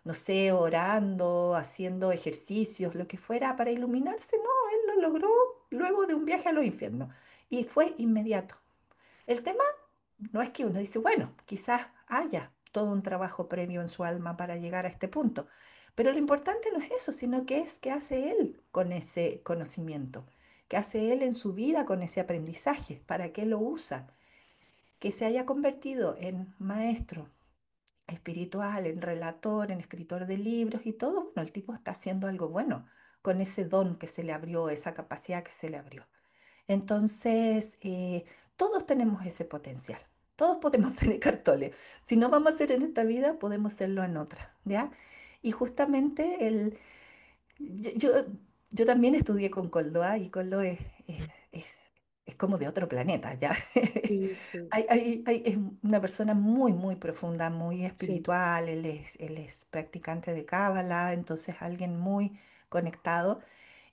no sé, orando, haciendo ejercicios, lo que fuera para iluminarse. No, él lo logró luego de un viaje a los infiernos y fue inmediato. El tema no es que uno dice, bueno, quizás haya todo un trabajo previo en su alma para llegar a este punto, pero lo importante no es eso, sino que es qué hace él con ese conocimiento, qué hace él en su vida con ese aprendizaje, para qué lo usa, que se haya convertido en maestro espiritual, en relator, en escritor de libros y todo. Bueno, el tipo está haciendo algo bueno con ese don que se le abrió, esa capacidad que se le abrió. Entonces, todos tenemos ese potencial. Todos podemos ser Eckhart Tolle. Si no vamos a ser en esta vida, podemos serlo en otra, ¿ya? Y justamente yo, yo- yo también estudié con Koldoa y Koldo es- es como de otro planeta, ¿ya? sí, sí, Es una persona muy, muy profunda, muy sí, espiritual. Él es practicante de Cábala, entonces alguien muy conectado.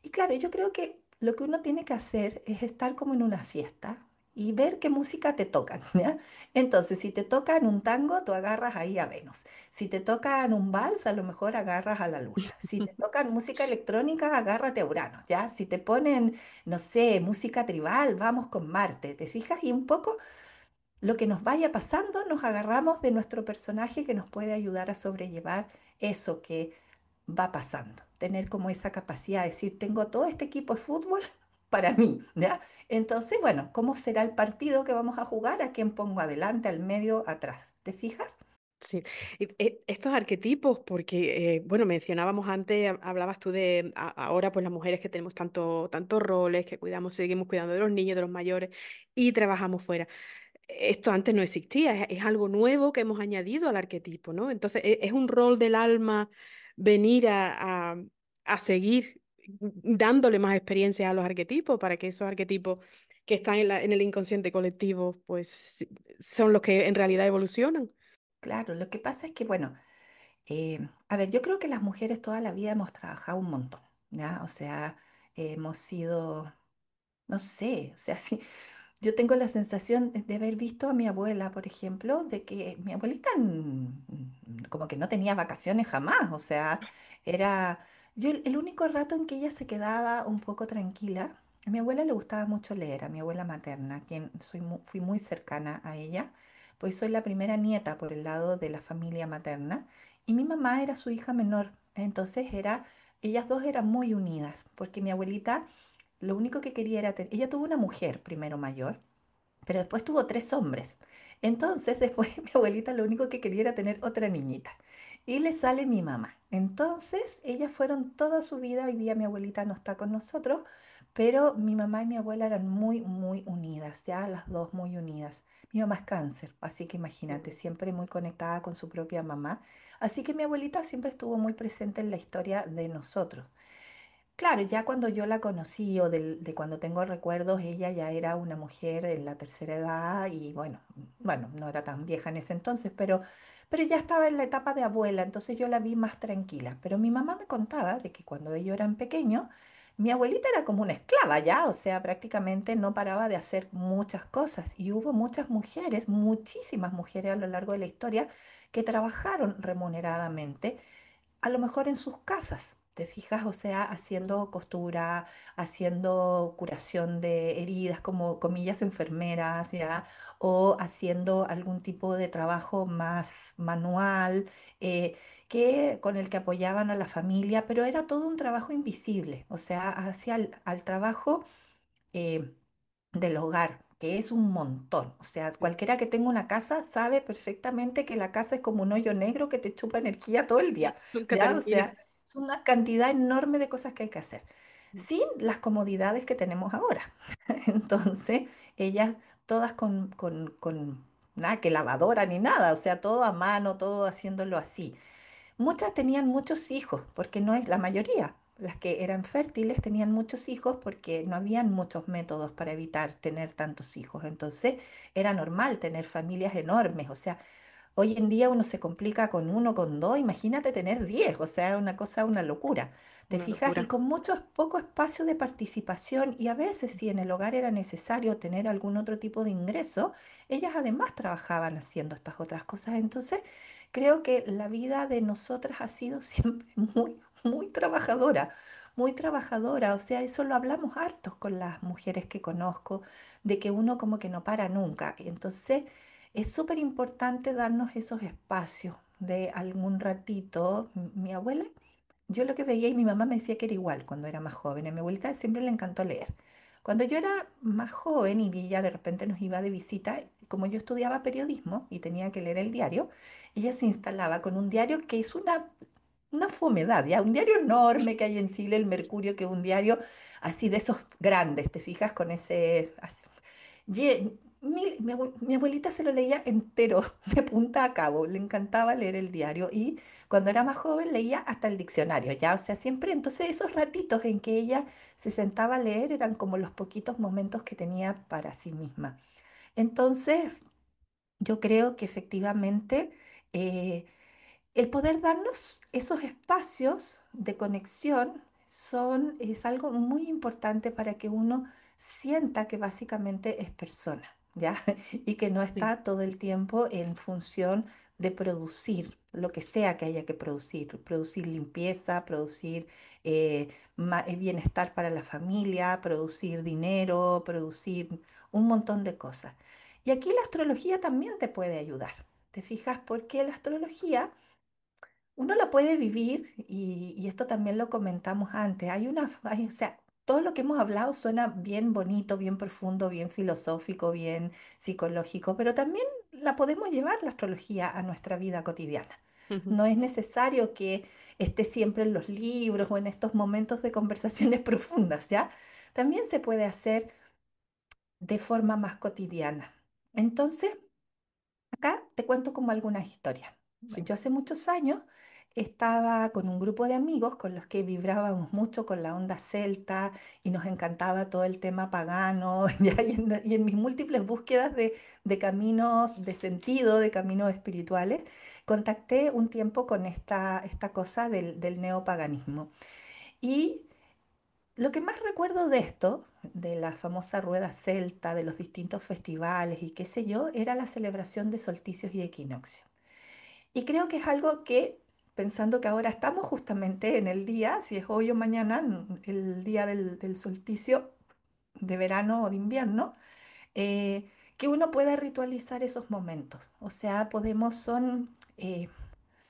Y claro, yo creo que lo que uno tiene que hacer es estar como en una fiesta y ver qué música te tocan, ¿ya? Entonces, si te tocan un tango, tú agarras ahí a Venus. Si te tocan un vals, a lo mejor agarras a la Luna. Si te tocan música electrónica, agárrate a Urano, ¿ya? Si te ponen, no sé, música tribal, vamos con Marte, ¿te fijas? Y un poco lo que nos vaya pasando, nos agarramos de nuestro personaje que nos puede ayudar a sobrellevar eso que va pasando. Tener como esa capacidad de decir, tengo todo este equipo de fútbol para mí, ¿ya? Entonces, bueno, ¿cómo será el partido que vamos a jugar? ¿A quién pongo adelante, al medio, atrás? ¿Te fijas? sí. Y, estos arquetipos, porque, bueno, mencionábamos antes, hablabas tú de ahora, pues las mujeres que tenemos tantos roles, que cuidamos, seguimos cuidando de los niños, de los mayores y trabajamos fuera. Esto antes no existía, es algo nuevo que hemos añadido al arquetipo, ¿no? Entonces, es un rol del alma venir a seguir dándole más experiencia a los arquetipos para que esos arquetipos que están en el inconsciente colectivo, pues son los que en realidad evolucionan. Claro, lo que pasa es que, bueno, a ver, yo creo que las mujeres toda la vida hemos trabajado un montón, ¿ya? O sea, hemos sido, no sé, o sea, sí. Yo tengo la sensación de haber visto a mi abuela, por ejemplo, de que mi abuelita como que no tenía vacaciones jamás, o sea, era yo el único rato en que ella se quedaba un poco tranquila. A mi abuela le gustaba mucho leer, a mi abuela materna, quien fui muy cercana a ella, pues soy la primera nieta por el lado de la familia materna y mi mamá era su hija menor, entonces ellas dos eran muy unidas, porque mi abuelita Lo único que quería era tener, ella tuvo una mujer primero mayor, pero después tuvo tres hombres. Entonces, después mi abuelita lo único que quería era tener otra niñita. Y le sale mi mamá. Entonces, ellas fueron toda su vida. Hoy día mi abuelita no está con nosotros, pero mi mamá y mi abuela eran muy, muy unidas, ya las dos muy unidas. Mi mamá es cáncer, así que imagínate, Mm. siempre muy conectada con su propia mamá. Así que mi abuelita siempre estuvo muy presente en la historia de nosotros. Claro, ya cuando yo la conocí o de cuando tengo recuerdos, ella ya era una mujer en la tercera edad y bueno, no era tan vieja en ese entonces, pero ya estaba en la etapa de abuela, entonces yo la vi más tranquila. Pero mi mamá me contaba de que cuando ellos eran pequeños, mi abuelita era como una esclava ya, o sea, prácticamente no paraba de hacer muchas cosas y hubo muchas mujeres, muchísimas mujeres a lo largo de la historia que trabajaron remuneradamente a lo mejor en sus casas, ¿te fijas? O sea, haciendo costura, haciendo curación de heridas como comillas enfermeras, ¿ya? O haciendo algún tipo de trabajo más manual, con el que apoyaban a la familia, pero era todo un trabajo invisible, o sea, hacia al trabajo. eh, del hogar, que es un montón. O sea, Sí. cualquiera que tenga una casa sabe perfectamente que la casa es como un hoyo negro que te chupa energía todo el día, Nunca ¿ya? O termina. sea, es una cantidad enorme de cosas que hay que hacer, sin las comodidades que tenemos ahora. Entonces, ellas todas con nada que lavadora ni nada, o sea, todo a mano, todo haciéndolo así. Muchas tenían muchos hijos, porque no es la mayoría. Las que eran fértiles tenían muchos hijos porque no habían muchos métodos para evitar tener tantos hijos. Entonces era normal tener familias enormes. O sea, hoy en día uno se complica con uno, con dos, imagínate tener 10, o sea, una cosa, una locura. ¿Te Una fijas? Y locura. con mucho poco espacio de participación y a veces si en el hogar era necesario tener algún otro tipo de ingreso, ellas además trabajaban haciendo estas otras cosas. Entonces, creo que la vida de nosotras ha sido siempre muy, muy trabajadora. Muy trabajadora, o sea, eso lo hablamos hartos con las mujeres que conozco, de que uno como que no para nunca. Entonces, es súper importante darnos esos espacios de algún ratito. Mi abuela, yo lo que veía y mi mamá me decía que era igual cuando era más joven. A mi abuelita siempre le encantó leer. Cuando yo era más joven y ella de repente nos iba de visita, como yo estudiaba periodismo y tenía que leer el diario, ella se instalaba con un diario que es una fomedad, ya, un diario enorme que hay en Chile, el Mercurio, que es un diario así de esos grandes, ¿te fijas? Con ese, mi abuelita se lo leía entero, de punta a cabo, le encantaba leer el diario y cuando era más joven leía hasta el diccionario, ya, o sea, siempre, entonces esos ratitos en que ella se sentaba a leer eran como los poquitos momentos que tenía para sí misma. Entonces, yo creo que efectivamente eh, el poder darnos esos espacios de conexión es algo muy importante para que uno sienta que básicamente es persona, ¿ya? Y que no Sí. está todo el tiempo en función de producir lo que sea que haya que producir, producir limpieza, producir bienestar para la familia, producir dinero, producir un montón de cosas. Y aquí la astrología también te puede ayudar. ¿Te fijas? Porque la astrología uno la puede vivir y esto también lo comentamos antes. O sea, todo lo que hemos hablado suena bien bonito, bien profundo, bien filosófico, bien psicológico, pero también la podemos llevar la astrología a nuestra vida cotidiana. Ujú. No es necesario que esté siempre en los libros o en estos momentos de conversaciones profundas, ¿ya? También se puede hacer de forma más cotidiana. Entonces, acá te cuento como algunas historias. Sí. Yo hace muchos años estaba con un grupo de amigos con los que vibrábamos mucho con la onda celta y nos encantaba todo el tema pagano, ¿ya? Y en mis múltiples búsquedas de caminos de sentido, de caminos espirituales, contacté un tiempo con esta cosa del neopaganismo. Y lo que más recuerdo de esto, de la famosa rueda celta, de los distintos festivales y qué sé yo, era la celebración de solsticios y equinoccios. Y creo que es algo que, pensando que ahora estamos justamente en el día, si es hoy o mañana, el día del solsticio de verano o de invierno, que uno pueda ritualizar esos momentos. O sea, podemos, son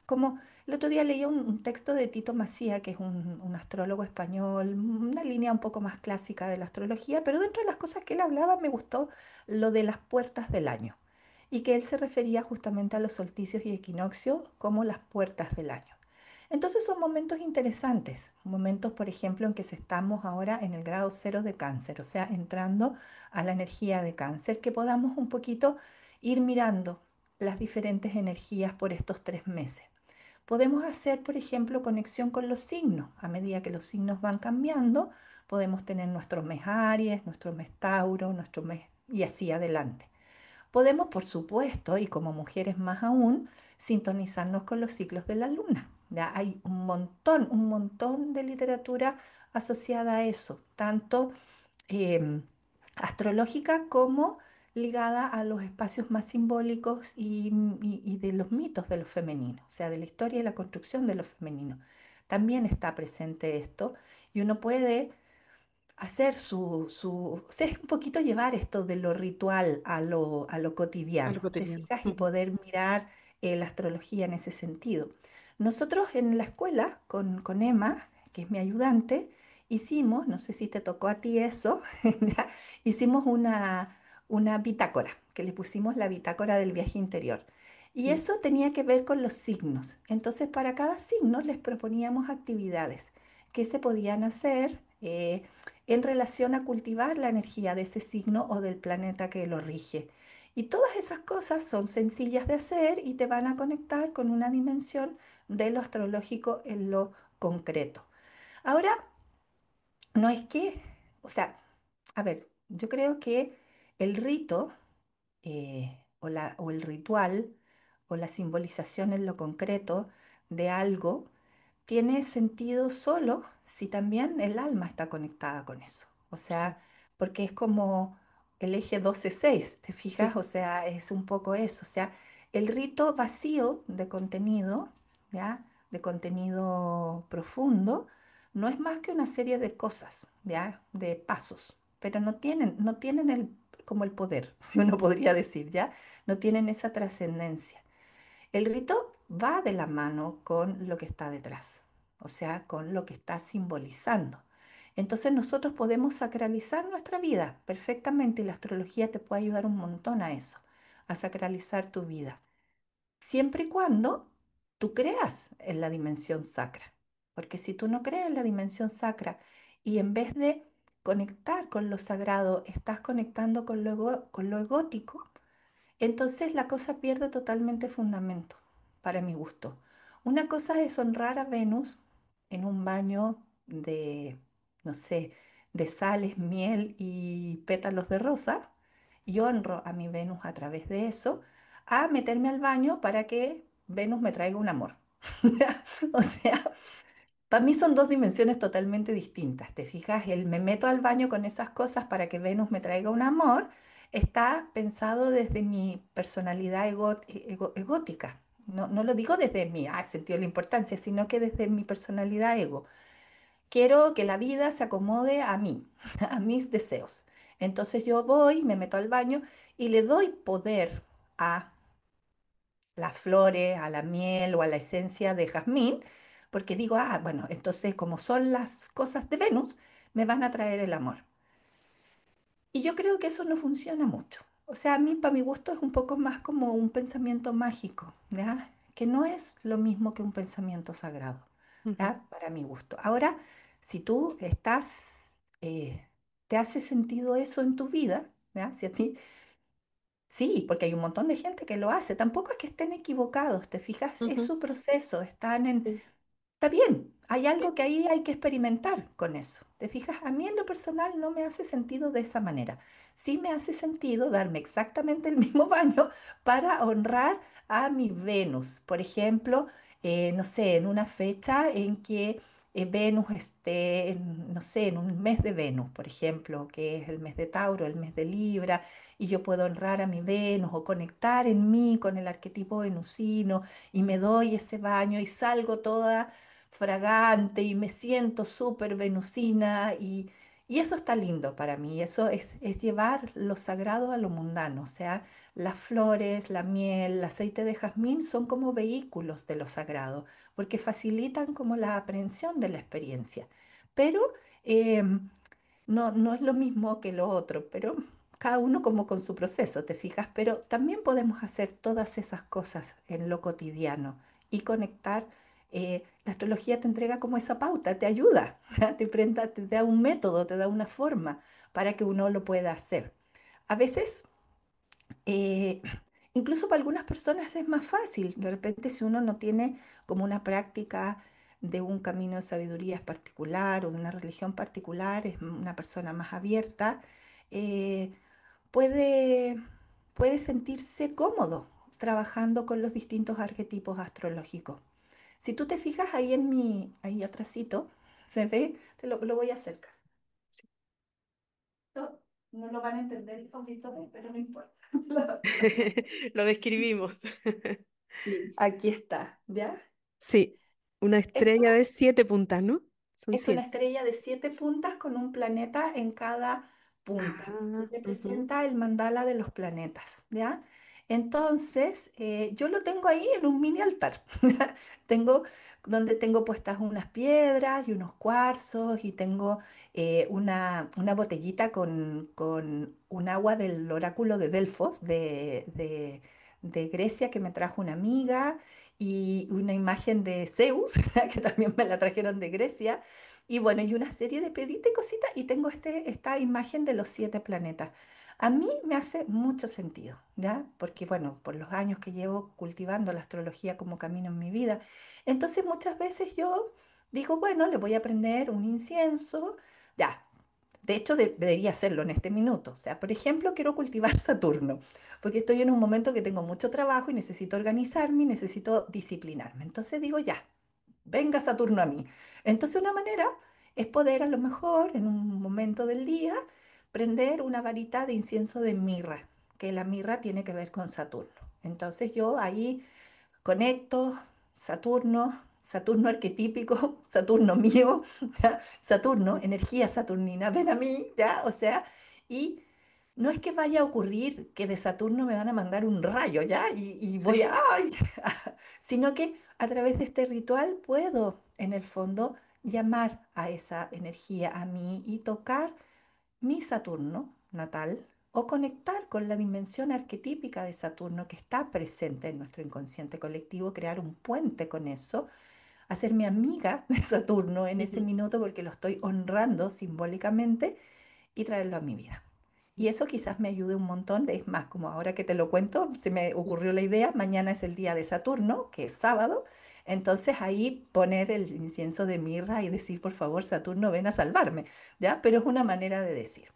Como el otro día leí un texto de Tito Macía, que es un astrólogo español, una línea un poco más clásica de la astrología, pero dentro de las cosas que él hablaba me gustó lo de las puertas del año y que él se refería justamente a los solsticios y equinoccios como las puertas del año. Entonces son momentos interesantes, momentos, por ejemplo, en que estamos ahora en el grado cero de cáncer, o sea, entrando a la energía de cáncer, que podamos un poquito ir mirando las diferentes energías por estos 3 meses. Podemos hacer, por ejemplo, conexión con los signos. A medida que los signos van cambiando, podemos tener nuestro mes Aries, nuestro mes Tauro, nuestro mes y así adelante. Podemos, por supuesto, y como mujeres más aún, sintonizarnos con los ciclos de la luna. Ya hay un montón de literatura asociada a eso, tanto em, astrológica como ligada a los espacios más simbólicos y de los mitos de lo femenino, o sea, de la historia y la construcción de lo femenino. También está presente esto y uno puede hacer o sea, es un poquito llevar esto de lo ritual a lo A lo cotidiano, ¿te cotidiano. fijas? Y Ujú. poder mirar la astrología en ese sentido. Nosotros en la escuela, con Emma, que es mi ayudante, hicimos, no sé si te tocó a ti eso, ¿ya? Hicimos una bitácora, que le pusimos la bitácora del viaje interior. Y Sí, eso tenía que ver con los signos. Entonces, para cada signo les proponíamos actividades que se podían hacer. En relación a cultivar la energía de ese signo o del planeta que lo rige. Y todas esas cosas son sencillas de hacer y te van a conectar con una dimensión de lo astrológico en lo concreto. Ahora, no es que, o sea, a ver, yo creo que el rito o el ritual o la simbolización en lo concreto de algo tiene sentido solo si también el alma está conectada con eso. O sí, sea, porque es como el eje 12-6, ¿te fijas? sí. O sea, es un poco eso. O sea, el rito vacío de contenido, ¿ya? De contenido profundo, no es más que una serie de cosas, ¿ya? De pasos, pero no tienen como el poder, si uno podría decir, ¿ya? No tienen esa trascendencia. El rito va de la mano con lo que está detrás, o sea, con lo que está simbolizando. Entonces nosotros podemos sacralizar nuestra vida perfectamente y la astrología te puede ayudar un montón a eso, a sacralizar tu vida, siempre y cuando tú creas en la dimensión sacra. Porque si tú no crees en la dimensión sacra y en vez de conectar con lo sagrado, estás conectando con lo egótico, entonces la cosa pierde totalmente fundamento, para mi gusto. Una cosa es honrar a Venus en un baño de, no sé, de sales, miel y pétalos de rosa, y honro a mi Venus a través de eso, a meterme al baño para que Venus me traiga un amor. O sea, para mí son dos dimensiones totalmente distintas. ¿Te fijas? El me meto al baño con esas cosas para que Venus me traiga un amor está pensado desde mi personalidad egótica. No, no lo digo desde mi sentido de la importancia, sino que desde mi personalidad ego. Quiero que la vida se acomode a mí, a mis deseos. Entonces yo voy, me meto al baño y le doy poder a las flores, a la miel o a la esencia de jazmín, porque digo, bueno, entonces como son las cosas de Venus, me van a traer el amor. Y yo creo que eso no funciona mucho. O sea, a mí, para mi gusto, es un poco más como un pensamiento mágico, ¿ya? Que no es lo mismo que un pensamiento sagrado, Ujú, ¿ya? Para mi gusto. Ahora, si tú te hace sentido eso en tu vida, ¿ya? Si a ti sí, porque hay un montón de gente que lo hace. Tampoco es que estén equivocados, ¿te fijas? Es ujú, su proceso, están en... sí, Está bien, hay sí, algo que ahí hay que experimentar con eso. ¿Te fijas? A mí en lo personal no me hace sentido de esa manera. Sí me hace sentido darme exactamente el mismo baño para honrar a mi Venus. Por ejemplo, no sé, en una fecha en que Venus esté, no sé, en un mes de Venus, por ejemplo, que es el mes de Tauro, el mes de Libra, y yo puedo honrar a mi Venus o conectar en mí con el arquetipo venusino y me doy ese baño y salgo toda fragante y me siento súper venusina Y eso está lindo para mí, eso es llevar lo sagrado a lo mundano, o sea, las flores, la miel, el aceite de jazmín son como vehículos de lo sagrado, porque facilitan como la aprehensión de la experiencia. Pero no es lo mismo que lo otro, pero cada uno como con su proceso, ¿te fijas? Pero también podemos hacer todas esas cosas en lo cotidiano y conectar. La astrología te entrega como esa pauta, te ayuda, te da un método, te da una forma para que uno lo pueda hacer. A veces eh, incluso para algunas personas es más fácil. De repente, si uno no tiene como una práctica de un camino de sabiduría particular o de una religión particular, es una persona más abierta, eh, puede, puede sentirse cómodo trabajando con los distintos arquetipos astrológicos. Si tú te fijas ahí ahí atrásito, ¿se ve? Lo voy a acercar. Sí. No, no lo van a entender los auditores, pero no importa. Lo describimos. Sí, aquí está, ¿ya? Sí, una estrella Esto de 7 puntas, ¿no? Son es una 7. estrella de 7 puntas con un planeta en cada punta y Ah, ujú. representa el mandala de los planetas, ¿ya? Entonces, yo lo tengo ahí en un mini altar. Tengo donde tengo puestas unas piedras y unos cuarzos y tengo una botellita con un agua del oráculo de Delfos de Grecia que me trajo una amiga y una imagen de Zeus que también me la trajeron de Grecia. Y bueno, y una serie de peditas y cositas, y tengo esta imagen de los 7 planetas. A mí me hace mucho sentido, ¿ya? Porque, bueno, por los años que llevo cultivando la astrología como camino en mi vida, entonces muchas veces yo digo, bueno, le voy a prender un incienso, ya. De hecho, debería hacerlo en este minuto. O sea, por ejemplo, quiero cultivar Saturno, porque estoy en un momento que tengo mucho trabajo y necesito organizarme y necesito disciplinarme. Entonces digo, ya, venga Saturno a mí. Entonces una manera es poder a lo mejor en un momento del día prender una varita de incienso de mirra, que la mirra tiene que ver con Saturno. Entonces yo ahí conecto Saturno, Saturno arquetípico, Saturno mío, ¿ya? Saturno, energía saturnina, ven a mí, ¿ya? O sea, y no es que vaya a ocurrir que de Saturno me van a mandar un rayo, ¿ya? Y voy a, Sí, ¡ay! Sino que a través de este ritual puedo, en el fondo, llamar a esa energía a mí y tocar mi Saturno natal o conectar con la dimensión arquetípica de Saturno que está presente en nuestro inconsciente colectivo, crear un puente con eso, hacerme amiga de Saturno en ese ujú. minuto porque lo estoy honrando simbólicamente y traerlo a mi vida. Y eso quizás me ayude un montón. Es más, como ahora que te lo cuento, se me ocurrió la idea, mañana es el día de Saturno, que es sábado, entonces ahí poner el incienso de mirra y decir, por favor, Saturno, ven a salvarme, ¿ya? Pero es una manera de decir.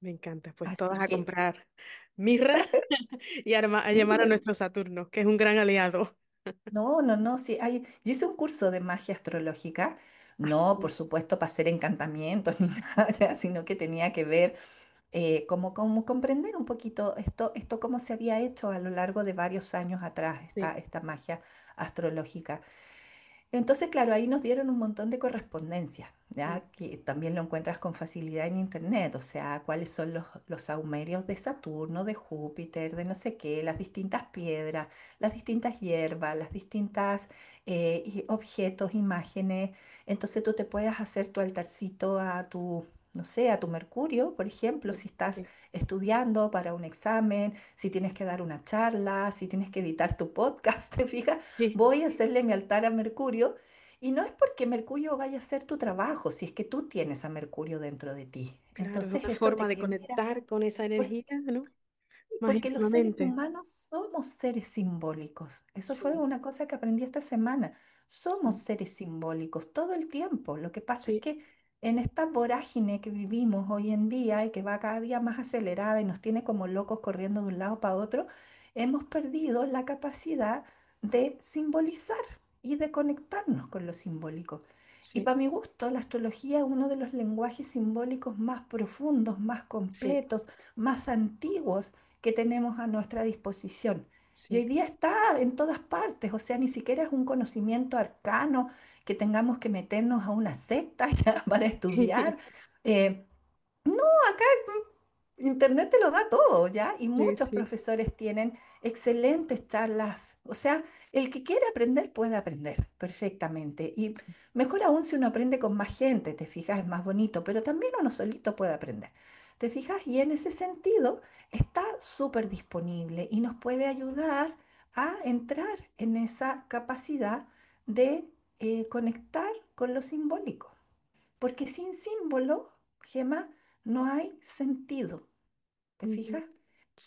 Me encanta. Pues todas Así a que, comprar mirra y a sí, llamar a nuestro Saturno, que es un gran aliado. no, sí, yo hice un curso de magia astrológica, no, por Así. supuesto, para hacer encantamientos ni nada, ya, sino que tenía que ver como comprender un poquito esto cómo se había hecho a lo largo de varios años atrás, Sí, esta magia astrológica. Entonces, claro, ahí nos dieron un montón de correspondencia, sí, ya que también lo encuentras con facilidad en internet, o sea, cuáles son los saumerios de Saturno, de Júpiter, de no sé qué, las distintas piedras, las distintas hierbas, las distintas objetos, imágenes. Entonces tú te puedes hacer tu altarcito a tu, no sé, a tu Mercurio, por ejemplo, sí, si estás sí. estudiando para un examen, si tienes que dar una charla, si tienes que editar tu podcast, ¿te fijas? Sí, Voy a hacerle mi altar a Mercurio y no es porque Mercurio vaya a hacer tu trabajo, si es que tú tienes a Mercurio dentro de ti. claro, es Entonces una eso forma te de genera, conectar con esa por- energía, ¿no? Más porque los seres íntimamente. humanos somos seres simbólicos. Eso fue Sí, una cosa que aprendí esta semana. Somos sí, seres simbólicos todo el tiempo. Lo que pasa es sí, que en esta vorágine que vivimos hoy en día y que va cada día más acelerada y nos tiene como locos corriendo de un lado para otro, hemos perdido la capacidad de simbolizar y de conectarnos con lo simbólico. Y sí, para mi gusto, la astrología es uno de los lenguajes simbólicos más profundos, más sí, completos, más antiguos que tenemos a nuestra disposición. Y hoy sí. día está en todas partes, o sea, ni siquiera es un conocimiento arcano que tengamos que meternos a una secta ya para estudiar. Eh, no, acá Internet te lo da todo, ¿ya? Y Sí, muchos sí. profesores tienen excelentes charlas. O sea, el que quiere aprender puede aprender perfectamente. Y mejor aún si uno aprende con más gente, te fijas, es más bonito, pero también uno solito puede aprender. ¿Te fijas? Y en ese sentido está súper disponible y nos puede ayudar a entrar en esa capacidad de conectar con lo simbólico. Porque sin símbolo, Gemma, no hay sentido. ¿Te Ujú. fijas?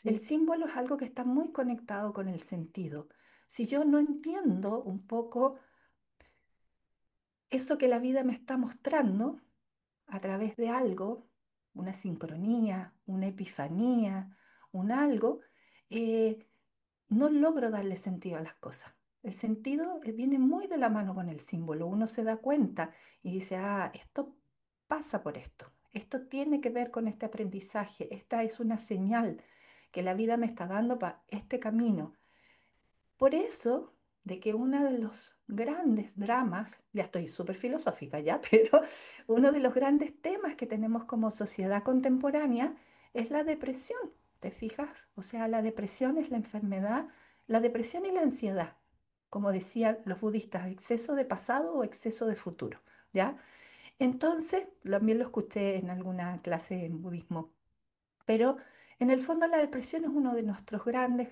El Sí. símbolo es algo que está muy conectado con el sentido. Si yo no entiendo un poco eso que la vida me está mostrando a través de algo, una sincronía, una epifanía, un algo, eh, no logro darle sentido a las cosas. El sentido viene muy de la mano con el símbolo. Uno se da cuenta y dice, ah, esto pasa por esto. Esto tiene que ver con este aprendizaje. Esta es una señal que la vida me está dando para este camino. Por eso, de que uno de los grandes dramas, ya estoy súper filosófica ya, pero uno de los grandes temas que tenemos como sociedad contemporánea es la depresión, ¿te fijas? O sea, la depresión es la enfermedad, la depresión y la ansiedad, como decían los budistas, exceso de pasado o exceso de futuro, ¿ya? Entonces, también lo escuché en alguna clase en budismo, pero en el fondo la depresión es uno de nuestros grandes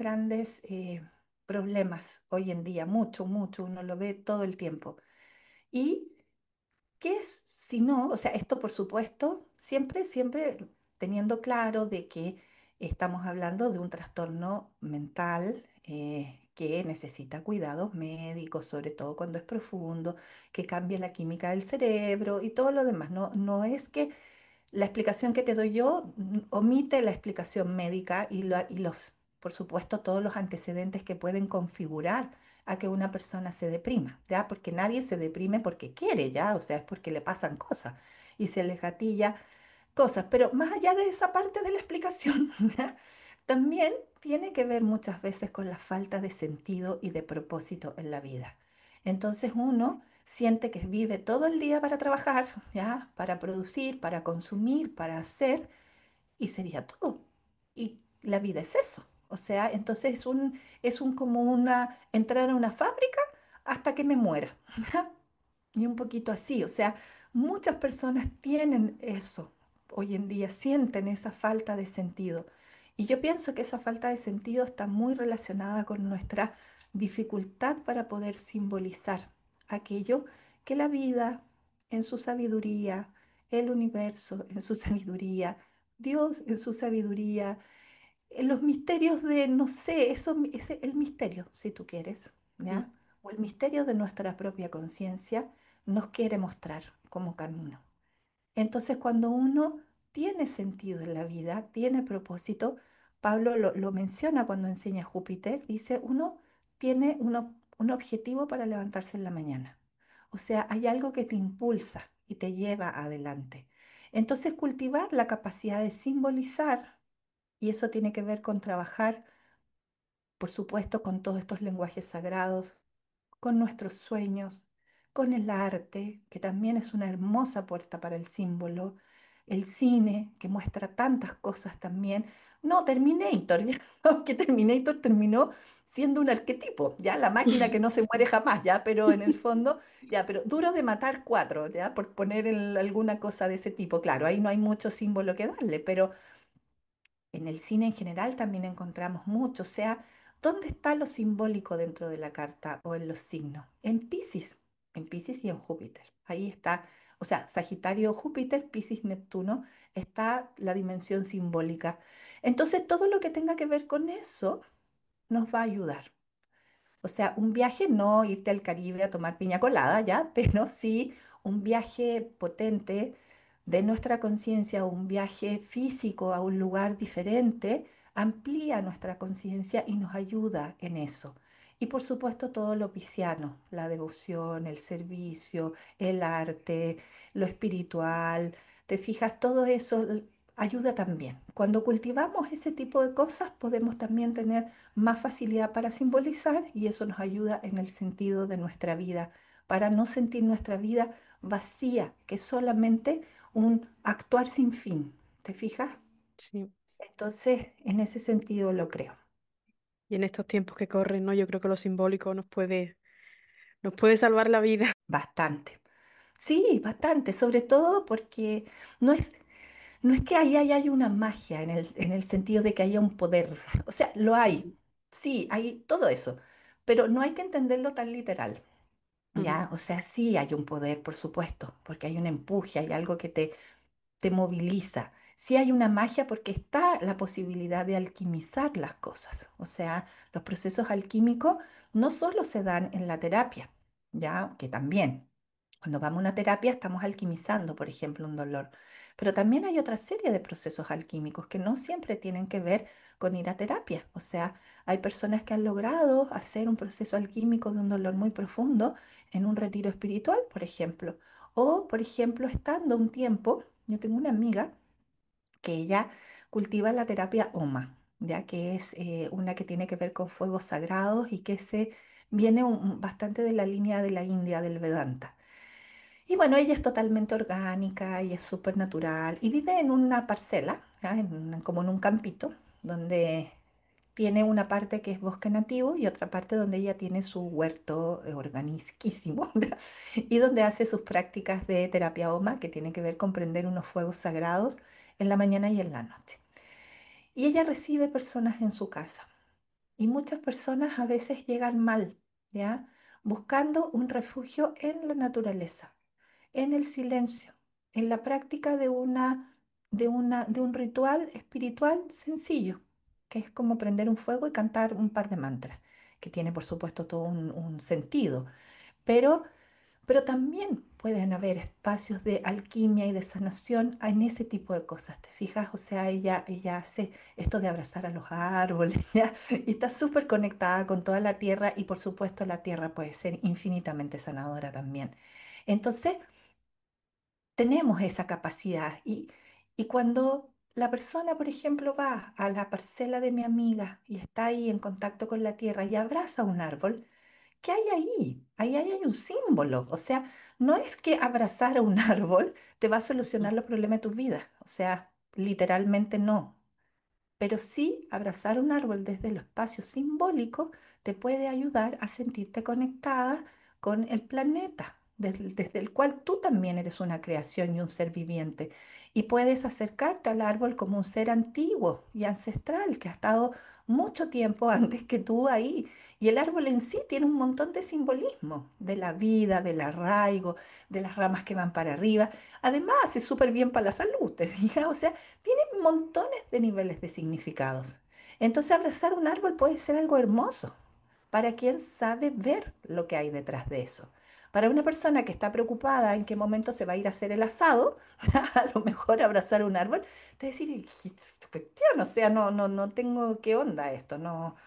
problemas hoy en día, mucho, mucho, uno lo ve todo el tiempo. ¿Y qué es si no? O sea, esto por supuesto, siempre teniendo claro de que estamos hablando de un trastorno mental que necesita cuidados médicos, sobre todo cuando es profundo, que cambia la química del cerebro y todo lo demás. No, no es que la explicación que te doy yo omite la explicación médica y los, por supuesto, todos los antecedentes que pueden configurar a que una persona se deprima, ¿ya? Porque nadie se deprime porque quiere, ¿ya? O sea, es porque le pasan cosas y se les gatilla cosas. Pero más allá de esa parte de la explicación, ¿ya? También tiene que ver muchas veces con la falta de sentido y de propósito en la vida. Entonces uno siente que vive todo el día para trabajar, ¿ya? Para producir, para consumir, para hacer, y sería todo. Y la vida es eso. O sea, entonces es un como una entrar a una fábrica hasta que me muera. Y un poquito así, o sea, muchas personas tienen eso hoy en día, sienten esa falta de sentido. Y yo pienso que esa falta de sentido está muy relacionada con nuestra dificultad para poder simbolizar aquello que la vida en su sabiduría, el universo en su sabiduría, Dios en su sabiduría, en los misterios de, no sé, eso es el misterio, si tú quieres, Mm. ¿ya? O el misterio de nuestra propia conciencia nos quiere mostrar como camino. Entonces, cuando uno tiene sentido en la vida, tiene propósito, Pablo lo menciona cuando enseña Júpiter, dice, uno tiene un objetivo para levantarse en la mañana. O sea, hay algo que te impulsa y te lleva adelante. Entonces, cultivar la capacidad de simbolizar, y eso tiene que ver con trabajar, por supuesto, con todos estos lenguajes sagrados, con nuestros sueños, con el arte, que también es una hermosa puerta para el símbolo, el cine, que muestra tantas cosas también. No, Terminator, ya, aunque Terminator terminó siendo un arquetipo, ya la máquina que no se muere jamás, ya, pero en el fondo, ya, pero duro de matar cuatro, ya, por poner alguna cosa de ese tipo. Claro, ahí no hay mucho símbolo que darle, pero en el cine en general también encontramos mucho, o sea, ¿dónde está lo simbólico dentro de la carta o en los signos? En Piscis y en Júpiter. Ahí está, o sea, Sagitario, Júpiter, Piscis, Neptuno, está la dimensión simbólica. Entonces, todo lo que tenga que ver con eso nos va a ayudar. O sea, un viaje no irte al Caribe a tomar piña colada, ¿ya? Pero sí un viaje potente de nuestra conciencia, un viaje físico a un lugar diferente, amplía nuestra conciencia y nos ayuda en eso. Y por supuesto todo lo pisciano, la devoción, el servicio, el arte, lo espiritual. Te fijas, todo eso, ayuda también. Cuando cultivamos ese tipo de cosas, podemos también tener más facilidad para simbolizar y eso nos ayuda en el sentido de nuestra vida, para no sentir nuestra vida vacía, que es solamente un actuar sin fin. ¿Te fijas? Sí. Entonces, en ese sentido lo creo. Y en estos tiempos que corren, ¿no? Yo creo que lo simbólico nos puede salvar la vida. Bastante. Sí, bastante, sobre todo porque no es, no es que ahí haya una magia en el sentido de que haya un poder. O sea, lo hay. Sí, hay todo eso. Pero no hay que entenderlo tan literal. Mm. ¿Ya? O sea, sí hay un poder, por supuesto, porque hay un empuje, hay algo que te moviliza. Sí hay una magia porque está la posibilidad de alquimizar las cosas. O sea, los procesos alquímicos no solo se dan en la terapia, ¿ya? Que también. Cuando vamos a una terapia estamos alquimizando, por ejemplo, un dolor. Pero también hay otra serie de procesos alquímicos que no siempre tienen que ver con ir a terapia. O sea, hay personas que han logrado hacer un proceso alquímico de un dolor muy profundo en un retiro espiritual, por ejemplo. O, por ejemplo, estando un tiempo, yo tengo una amiga que ella cultiva la terapia Oma, ya que es una que tiene que ver con fuegos sagrados y que se viene bastante de la línea de la India, del Vedanta. Y bueno, ella es totalmente orgánica y es súper natural y vive en una parcela, ¿ya? Como en un campito, donde tiene una parte que es bosque nativo y otra parte donde ella tiene su huerto organiquísimo y donde hace sus prácticas de terapia Oma, que tiene que ver con prender unos fuegos sagrados en la mañana y en la noche. Y ella recibe personas en su casa y muchas personas a veces llegan mal, ¿ya? Buscando un refugio en la naturaleza, en el silencio, en la práctica de un ritual espiritual sencillo, que es como prender un fuego y cantar un par de mantras, que tiene por supuesto todo un sentido, pero pero también pueden haber espacios de alquimia y de sanación en ese tipo de cosas, ¿te fijas? O sea, ella hace esto de abrazar a los árboles, ¿ya? Y está súper conectada con toda la tierra y por supuesto la tierra puede ser infinitamente sanadora también. Entonces, tenemos esa capacidad y cuando la persona, por ejemplo, va a la parcela de mi amiga y está ahí en contacto con la tierra y abraza un árbol, ¿qué hay ahí? Ahí hay un símbolo. O sea, no es que abrazar a un árbol te va a Mm. solucionar los problemas de tu vida. O sea, literalmente no. Pero sí, abrazar un árbol desde el espacio simbólico te puede ayudar a sentirte conectada con el planeta, desde el cual tú también eres una creación y un ser viviente. Y puedes acercarte al árbol como un ser antiguo y ancestral que ha estado mucho tiempo antes que tú ahí. Y el árbol en sí tiene un montón de simbolismo, de la vida, del arraigo, de las ramas que van para arriba. Además, es súper bien para la salud, ¿te fijas? O sea, tiene montones de niveles de significados. Entonces, abrazar un árbol puede ser algo hermoso para quien sabe ver lo que hay detrás de eso. Para una persona que está preocupada en qué momento se va a ir a hacer el asado, a lo mejor abrazar un árbol, te decir, "¿Qué cuestión? O sea, no tengo qué onda esto, no,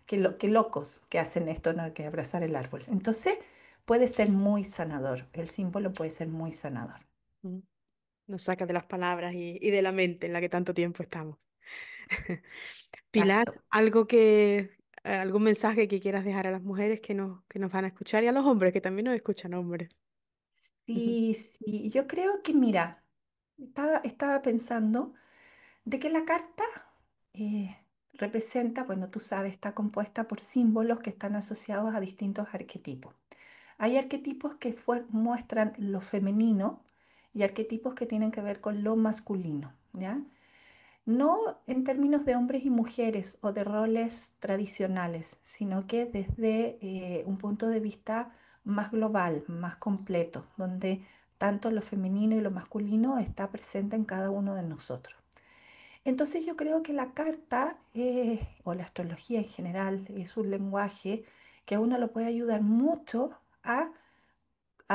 qué locos que hacen esto, no, que abrazar el árbol. Entonces, puede ser muy sanador, el símbolo puede ser muy sanador. Mm. Nos saca de las palabras y de la mente en la que tanto tiempo estamos. Pilar, Exacto. algún mensaje que quieras dejar a las mujeres que nos van a escuchar y a los hombres que también nos escuchan, hombres. Ujú. Sí, sí, yo creo que, mira, estaba pensando de que la carta representa, bueno, tú sabes, está compuesta por símbolos que están asociados a distintos arquetipos. Hay arquetipos que muestran lo femenino y arquetipos que tienen que ver con lo masculino, ¿ya? No en términos de hombres y mujeres o de roles tradicionales, sino que desde un punto de vista más global, más completo, donde tanto lo femenino y lo masculino está presente en cada uno de nosotros. Entonces yo creo que la carta o la astrología en general es un lenguaje que a uno lo puede ayudar mucho a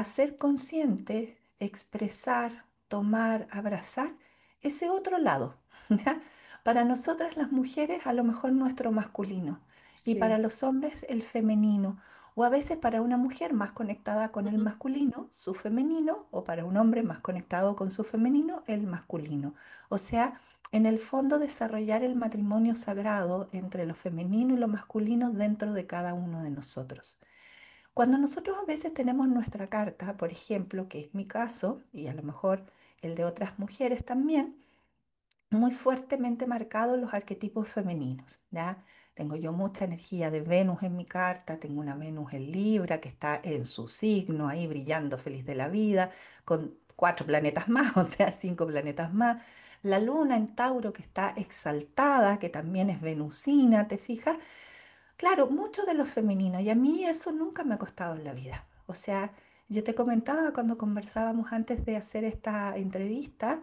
ser consciente, expresar, tomar, abrazar ese otro lado. ¿Ya? Para nosotras las mujeres, a lo mejor nuestro masculino. y para Sí. los hombres el femenino, o a veces para una mujer más conectada con el Ujú. masculino, su femenino, o para un hombre más conectado con su femenino, el masculino. O sea, en el fondo desarrollar el matrimonio sagrado entre lo femenino y lo masculino dentro de cada uno de nosotros. Cuando nosotros a veces tenemos nuestra carta, por ejemplo, que es mi caso, y a lo mejor el de otras mujeres también, muy fuertemente marcados los arquetipos femeninos, ¿ya? Tengo yo mucha energía de Venus en mi carta, tengo una Venus en Libra que está en su signo, ahí brillando feliz de la vida, con 4 planetas más, o sea, 5 planetas más. La Luna en Tauro que está exaltada, que también es venusina, ¿te fijas? Claro, mucho de lo femenino, y a mí eso nunca me ha costado en la vida. O sea, yo te comentaba cuando conversábamos antes de hacer esta entrevista,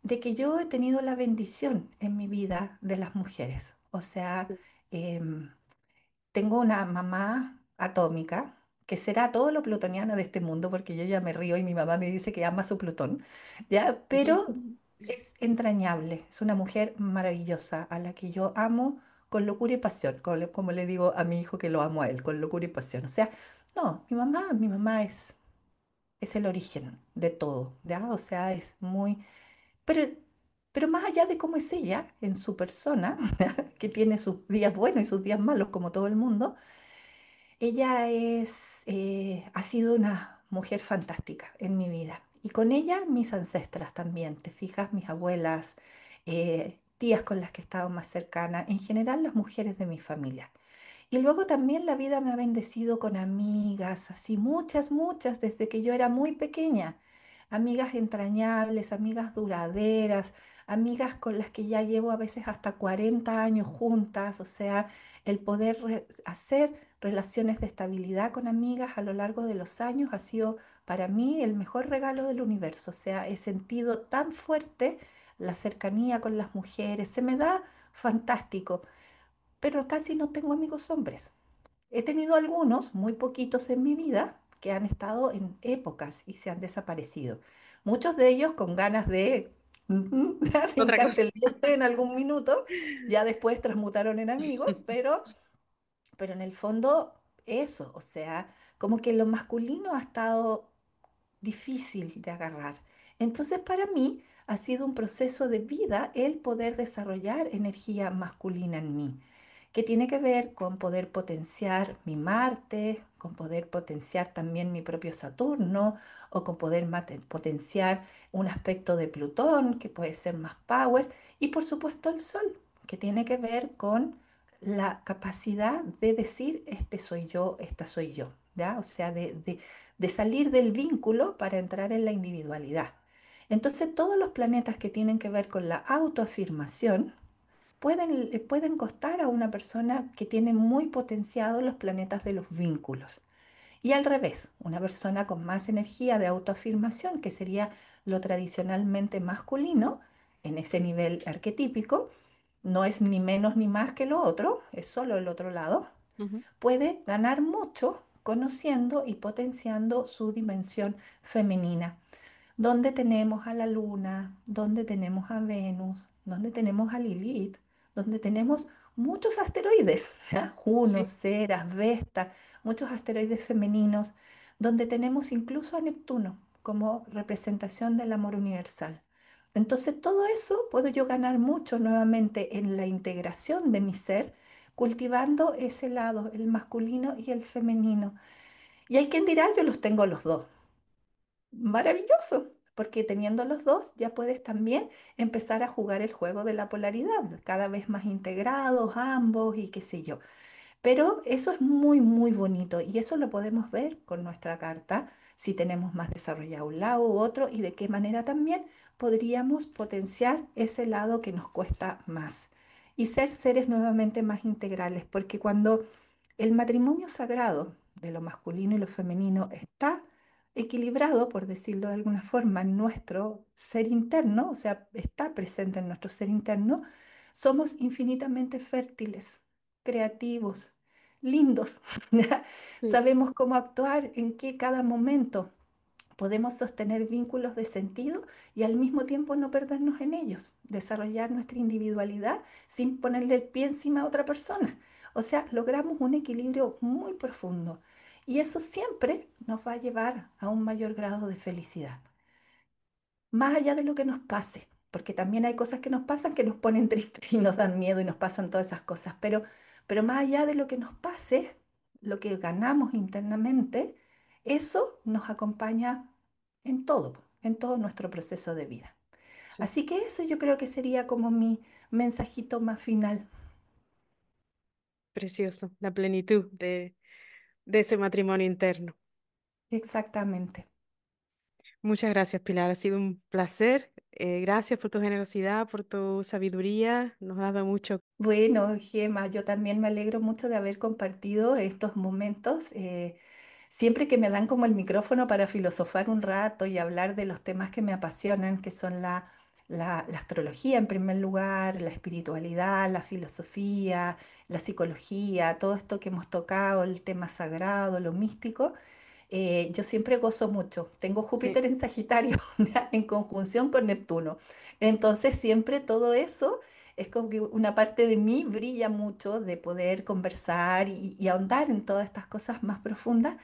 de que yo he tenido la bendición en mi vida de las mujeres. O sea, em, tengo una mamá atómica, que será todo lo plutoniano de este mundo, porque yo ya me río y mi mamá me dice que ama su Plutón, ¿ya? Pero es entrañable, es una mujer maravillosa a la que yo amo con locura y pasión, como le digo a mi hijo que lo amo a él, con locura y pasión. O sea, no, mi mamá es el origen de todo, ¿ya? O sea, es muy pero, pero más allá de cómo es ella en su persona, que tiene sus días buenos y sus días malos como todo el mundo, ella ha sido una mujer fantástica en mi vida. Y con ella mis ancestras también, te fijas, mis abuelas, tías con las que he estado más cercana, en general las mujeres de mi familia. Y luego también la vida me ha bendecido con amigas, así muchas, muchas, desde que yo era muy pequeña. Amigas entrañables, amigas duraderas, amigas con las que ya llevo a veces hasta 40 años juntas. O sea, el poder hacer relaciones de estabilidad con amigas a lo largo de los años ha sido para mí el mejor regalo del universo. O sea, he sentido tan fuerte la cercanía con las mujeres, se me da fantástico, pero casi no tengo amigos hombres. He tenido algunos, muy poquitos en mi vida, que han estado en épocas y se han desaparecido. Muchos de ellos con ganas de, de Otra hincarte cosa. el diente en algún minuto, ya después transmutaron en amigos, pero en el fondo eso, o sea, como que lo masculino ha estado difícil de agarrar. Entonces, para mí ha sido un proceso de vida el poder desarrollar energía masculina en mí, que tiene que ver con poder potenciar mi Marte, con poder potenciar también mi propio Saturno, o con poder potenciar un aspecto de Plutón, que puede ser más power, y por supuesto el Sol, que tiene que ver con la capacidad de decir, este soy yo, esta soy yo, ¿ya? O sea, de salir del vínculo para entrar en la individualidad. Entonces, todos los planetas que tienen que ver con la autoafirmación pueden costar a una persona que tiene muy potenciados los planetas de los vínculos. Y al revés, una persona con más energía de autoafirmación, que sería lo tradicionalmente masculino, en ese nivel arquetípico, no es ni menos ni más que lo otro, es solo el otro lado, Ujú. puede ganar mucho conociendo y potenciando su dimensión femenina, donde tenemos a la Luna, donde tenemos a Venus, donde tenemos a Lilith, donde tenemos muchos asteroides, ¿ya? Juno, Sí, Ceres, Vesta, muchos asteroides femeninos, donde tenemos incluso a Neptuno como representación del amor universal. Entonces, todo eso puedo yo ganar mucho nuevamente en la integración de mi ser, cultivando ese lado, el masculino y el femenino. Y hay quien dirá, yo los tengo los dos. Maravilloso, porque teniendo los dos ya puedes también empezar a jugar el juego de la polaridad, cada vez más integrados ambos y qué sé yo. Pero eso es muy, muy bonito y eso lo podemos ver con nuestra carta, si tenemos más desarrollado un lado u otro y de qué manera también podríamos potenciar ese lado que nos cuesta más y ser seres nuevamente más integrales, porque cuando el matrimonio sagrado de lo masculino y lo femenino está equilibrado, por decirlo de alguna forma, en nuestro ser interno, o sea, está presente en nuestro ser interno, somos infinitamente fértiles, creativos, lindos. ¿Ya? sí. Sabemos cómo actuar en qué cada momento, podemos sostener vínculos de sentido y al mismo tiempo no perdernos en ellos, desarrollar nuestra individualidad sin ponerle el pie encima a otra persona. O sea, logramos un equilibrio muy profundo y eso siempre nos va a llevar a un mayor grado de felicidad, más allá de lo que nos pase, porque también hay cosas que nos pasan que nos ponen tristes y nos dan miedo y nos pasan todas esas cosas, pero más allá de lo que nos pase, lo que ganamos internamente, eso nos acompaña en todo nuestro proceso de vida. Sí, Así que eso yo creo que sería como mi mensajito más final. precioso, la plenitud de ese matrimonio interno. Exactamente. Muchas gracias, Pilar. Ha sido un placer. Gracias por tu generosidad, por tu sabiduría. Nos ha dado mucho. Bueno, Gemma, yo también me alegro mucho de haber compartido estos momentos. Siempre que me dan como el micrófono para filosofar un rato y hablar de los temas que me apasionan, que son la astrología en primer lugar, la espiritualidad, la filosofía, la psicología, todo esto que hemos tocado, el tema sagrado, lo místico. Yo siempre gozo mucho. Tengo Sí, Júpiter en Sagitario ¿ya? En conjunción con Neptuno. Entonces siempre todo eso es como que una parte de mí brilla mucho de poder conversar y ahondar en todas estas cosas más profundas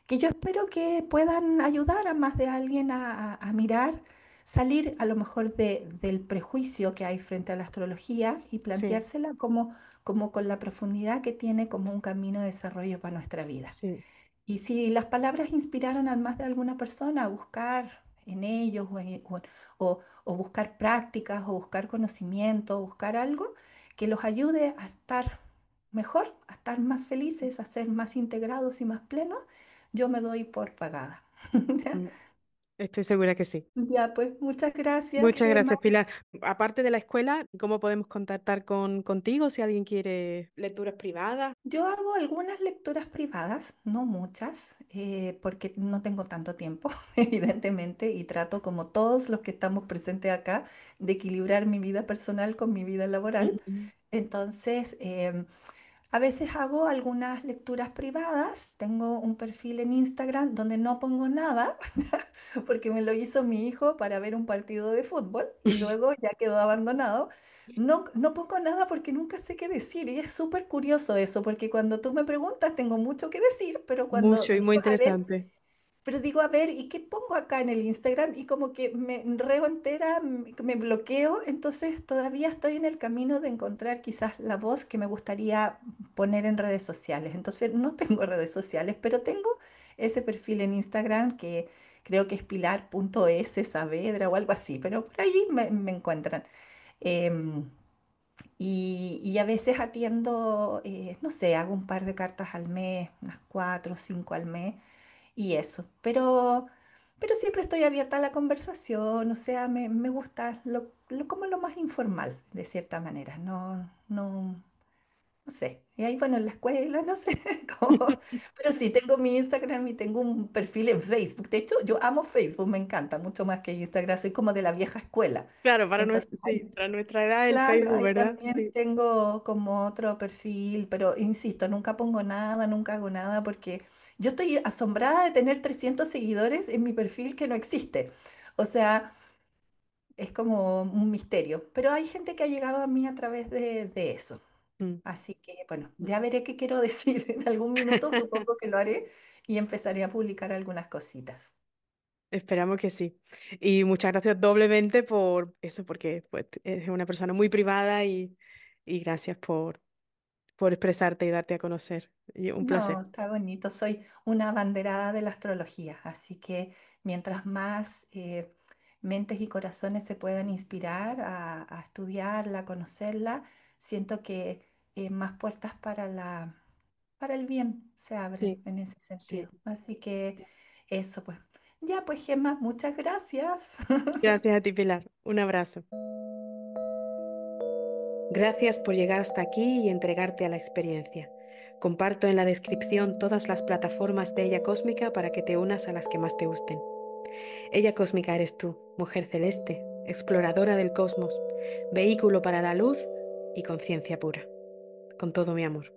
que yo espero que puedan ayudar a más de alguien a mirar, salir a lo mejor del prejuicio que hay frente a la astrología y sí, planteársela como con la profundidad que tiene como un camino de desarrollo para nuestra vida. sí. Y si las palabras inspiraron a más de alguna persona a buscar en ellos o buscar prácticas o buscar conocimiento o buscar algo que los ayude a estar mejor, a estar más felices, a ser más integrados y más plenos, yo me doy por pagada. ¿Ya? Mm, Estoy segura que sí. Ya, pues muchas gracias, Muchas Gemma. gracias, Pilar. Aparte de la escuela, ¿cómo podemos contactar contigo si alguien quiere lecturas privadas? Yo hago algunas lecturas privadas, no muchas, porque no tengo tanto tiempo, evidentemente, y trato, como todos los que estamos presentes acá, de equilibrar mi vida personal con mi vida laboral. Ujú. Entonces, a veces hago algunas lecturas privadas. Tengo un perfil en Instagram donde no pongo nada, porque me lo hizo mi hijo para ver un partido de fútbol y luego ya quedó abandonado. No, no pongo nada porque nunca sé qué decir y es súper curioso eso, porque cuando tú me preguntas tengo mucho que decir, pero cuando Mucho y muy digo, a ver, interesante. pero digo, a ver, ¿y qué pongo acá en el Instagram? Y como que me enredo entera, me bloqueo, entonces todavía estoy en el camino de encontrar quizás la voz que me gustaría poner en redes sociales. Entonces no tengo redes sociales, pero tengo ese perfil en Instagram que creo que es pilar.s Saavedra o algo así, pero por ahí me encuentran. Em, y a veces atiendo, no sé, hago un par de cartas al mes, unas 4 o 5 al mes y eso. Pero siempre estoy abierta a la conversación, o sea, me gusta como lo más informal, de cierta manera. No sé. Y ahí, bueno, en la escuela, no sé. Pero sí, tengo mi Instagram y tengo un perfil en Facebook. De hecho, yo amo Facebook, me encanta mucho más que Instagram. Soy como de la vieja escuela. Claro, Entonces, sí, para nuestra edad el claro, Facebook, ahí ¿verdad? también Sí. tengo como otro perfil, pero insisto, nunca pongo nada, nunca hago nada porque yo estoy asombrada de tener 300 seguidores en mi perfil que no existe. O sea, es como un misterio, pero hay gente que ha llegado a mí a través de eso. Mm. Así que, bueno, ya veré qué quiero decir en algún minuto, supongo que lo haré y empezaré a publicar algunas cositas. Esperamos que sí. Y muchas gracias doblemente por eso, porque pues, eres una persona muy privada y gracias por expresarte y darte a conocer. Y un No, placer. está bonito. Soy una abanderada de la astrología, así que mientras más mentes y corazones se puedan inspirar a estudiarla, a conocerla, siento que más puertas para el bien se abren Sí, en ese sí. sentido. Así que eso pues. Ya pues, Gemma, muchas gracias. Gracias a ti, Pilar. Un abrazo. Gracias por llegar hasta aquí y entregarte a la experiencia. Comparto en la descripción todas las plataformas de Ella Cósmica para que te unas a las que más te gusten. Ella Cósmica eres tú, mujer celeste, exploradora del cosmos, vehículo para la luz y conciencia pura. Con todo mi amor.